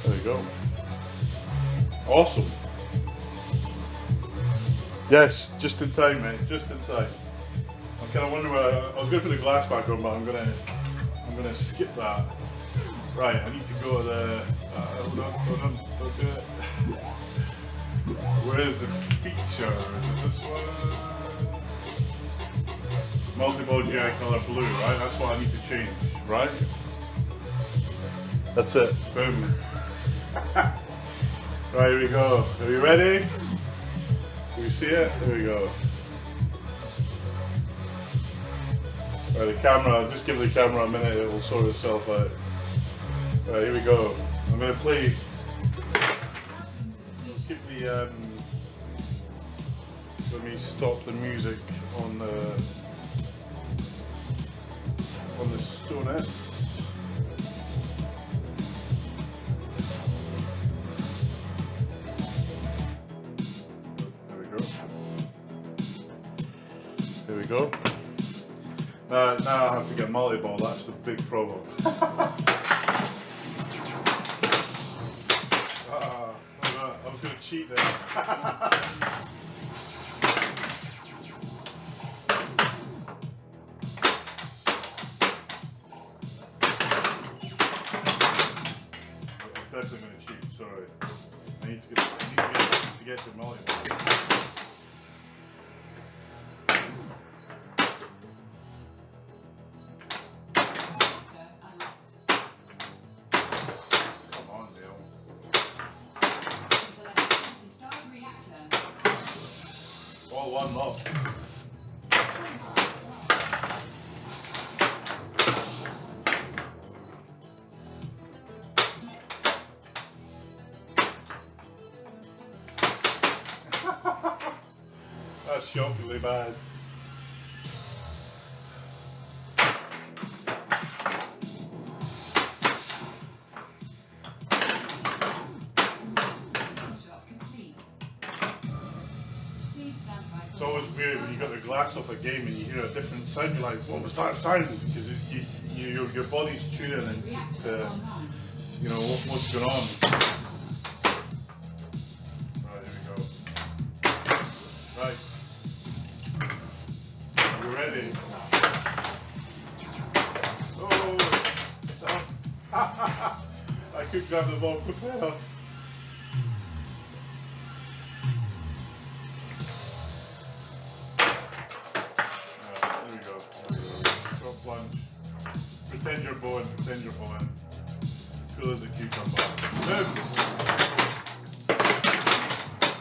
There we go. Awesome. Yes, just in time, mate. Just in time. I'm kind of wondering where I was going to put the glass back on, but I'm gonna skip that. Right, I need to go to the. Hold on, don't do it. Where is the feature? Is it this one? Multiple GI color blue, right? That's what I need to change, right? That's it. Boom. Right, here we go. Are you ready? Do you see it? There we go. Right, the camera, just give the camera a minute, it will sort itself out. Right, here we go. I'm going to play. Let's keep the. Let me stop the music on the Sonos. There we go. Now I have to get multi-ball, that's the big problem. I was going to cheat there. I'm definitely going to cheat, sorry. I need to get to multi-ball. All one love. That's shockingly bad. It's always weird when you got the glass off a game and you hear a different sound. You're like, what was that sound? Because your body's tuning into, you know, what's going on. Right, here we go. Right. Are you ready? Oh, stop. I could grab the ball quicker. Pretend you're Bowen. Pretend you're Bowen. Cool as a cucumber. Boom.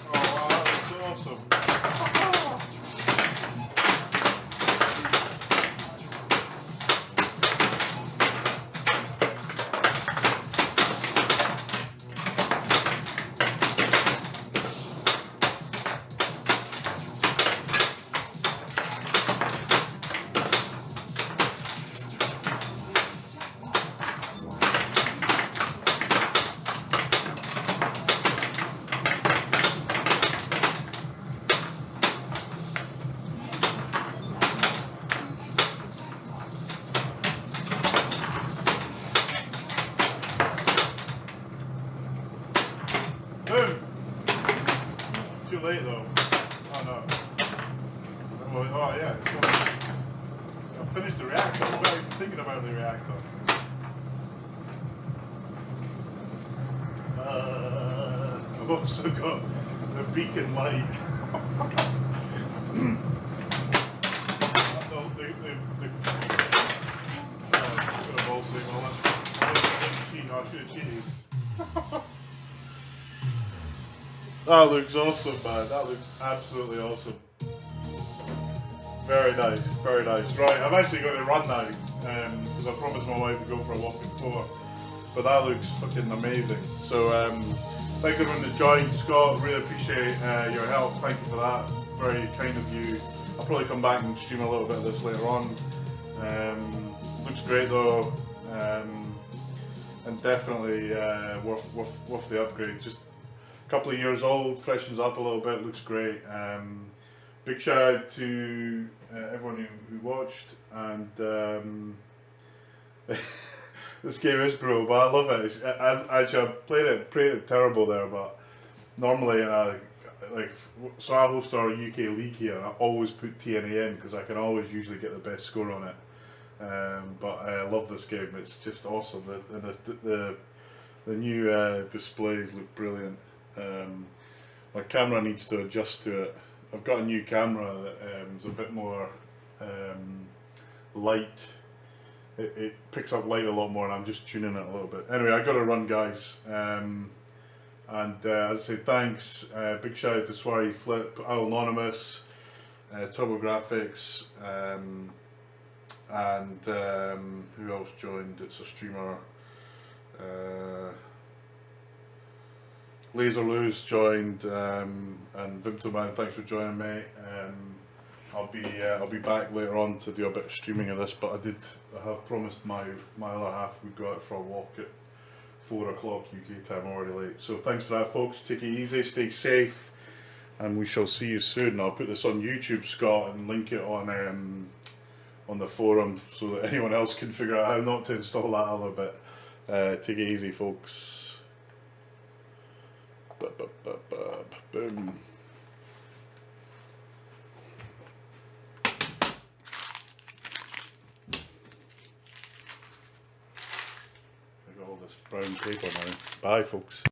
Oh wow, that looks awesome. Boom! Too late though. Oh no. Oh yeah, it's gonna, I'll finish the reactor. I'm not even thinking about the reactor. I've also got the beacon light. I should have cheated. That looks awesome, man. That looks absolutely awesome. Very nice, very nice. Right, I'm actually going to run now because I promised my wife to go for a walk before. But that looks fucking amazing. So thanks everyone that joined. Scott, really appreciate your help. Thank you for that. Very kind of you. I'll probably come back and stream a little bit of this later on. Looks great though, and definitely worth the upgrade. Just a couple of years old, freshens up a little bit, looks great. Big shout out to everyone who watched, and this game is brutal, but I love it. Actually, I played it terrible there, but normally so I host our UK league here, and I always put TNA in because I can always usually get the best score on it. But I love this game. It's just awesome. The new displays look brilliant. My camera needs to adjust to it. I've got a new camera that is a bit more light. It picks up light a lot more, and I'm just tuning it a little bit. Anyway, I got to run, guys. And as I say, thanks. Big shout out to Swarry Flip, Al Anonymous, Turbo Graphics, and who else joined? It's a streamer. Laser Lose joined, and Vimto Man, thanks for joining me. I'll be back later on to do a bit of streaming of this, but I have promised my other half we'd go out for a walk at 4 o'clock UK time. I'm already late, so thanks for that, folks. Take it easy, stay safe, and we shall see you soon. I'll put this on YouTube, Scott, and link it on the forum so that anyone else can figure out how not to install that a little bit. Take it easy, folks. Boom. I got all this brown paper now. Bye, folks.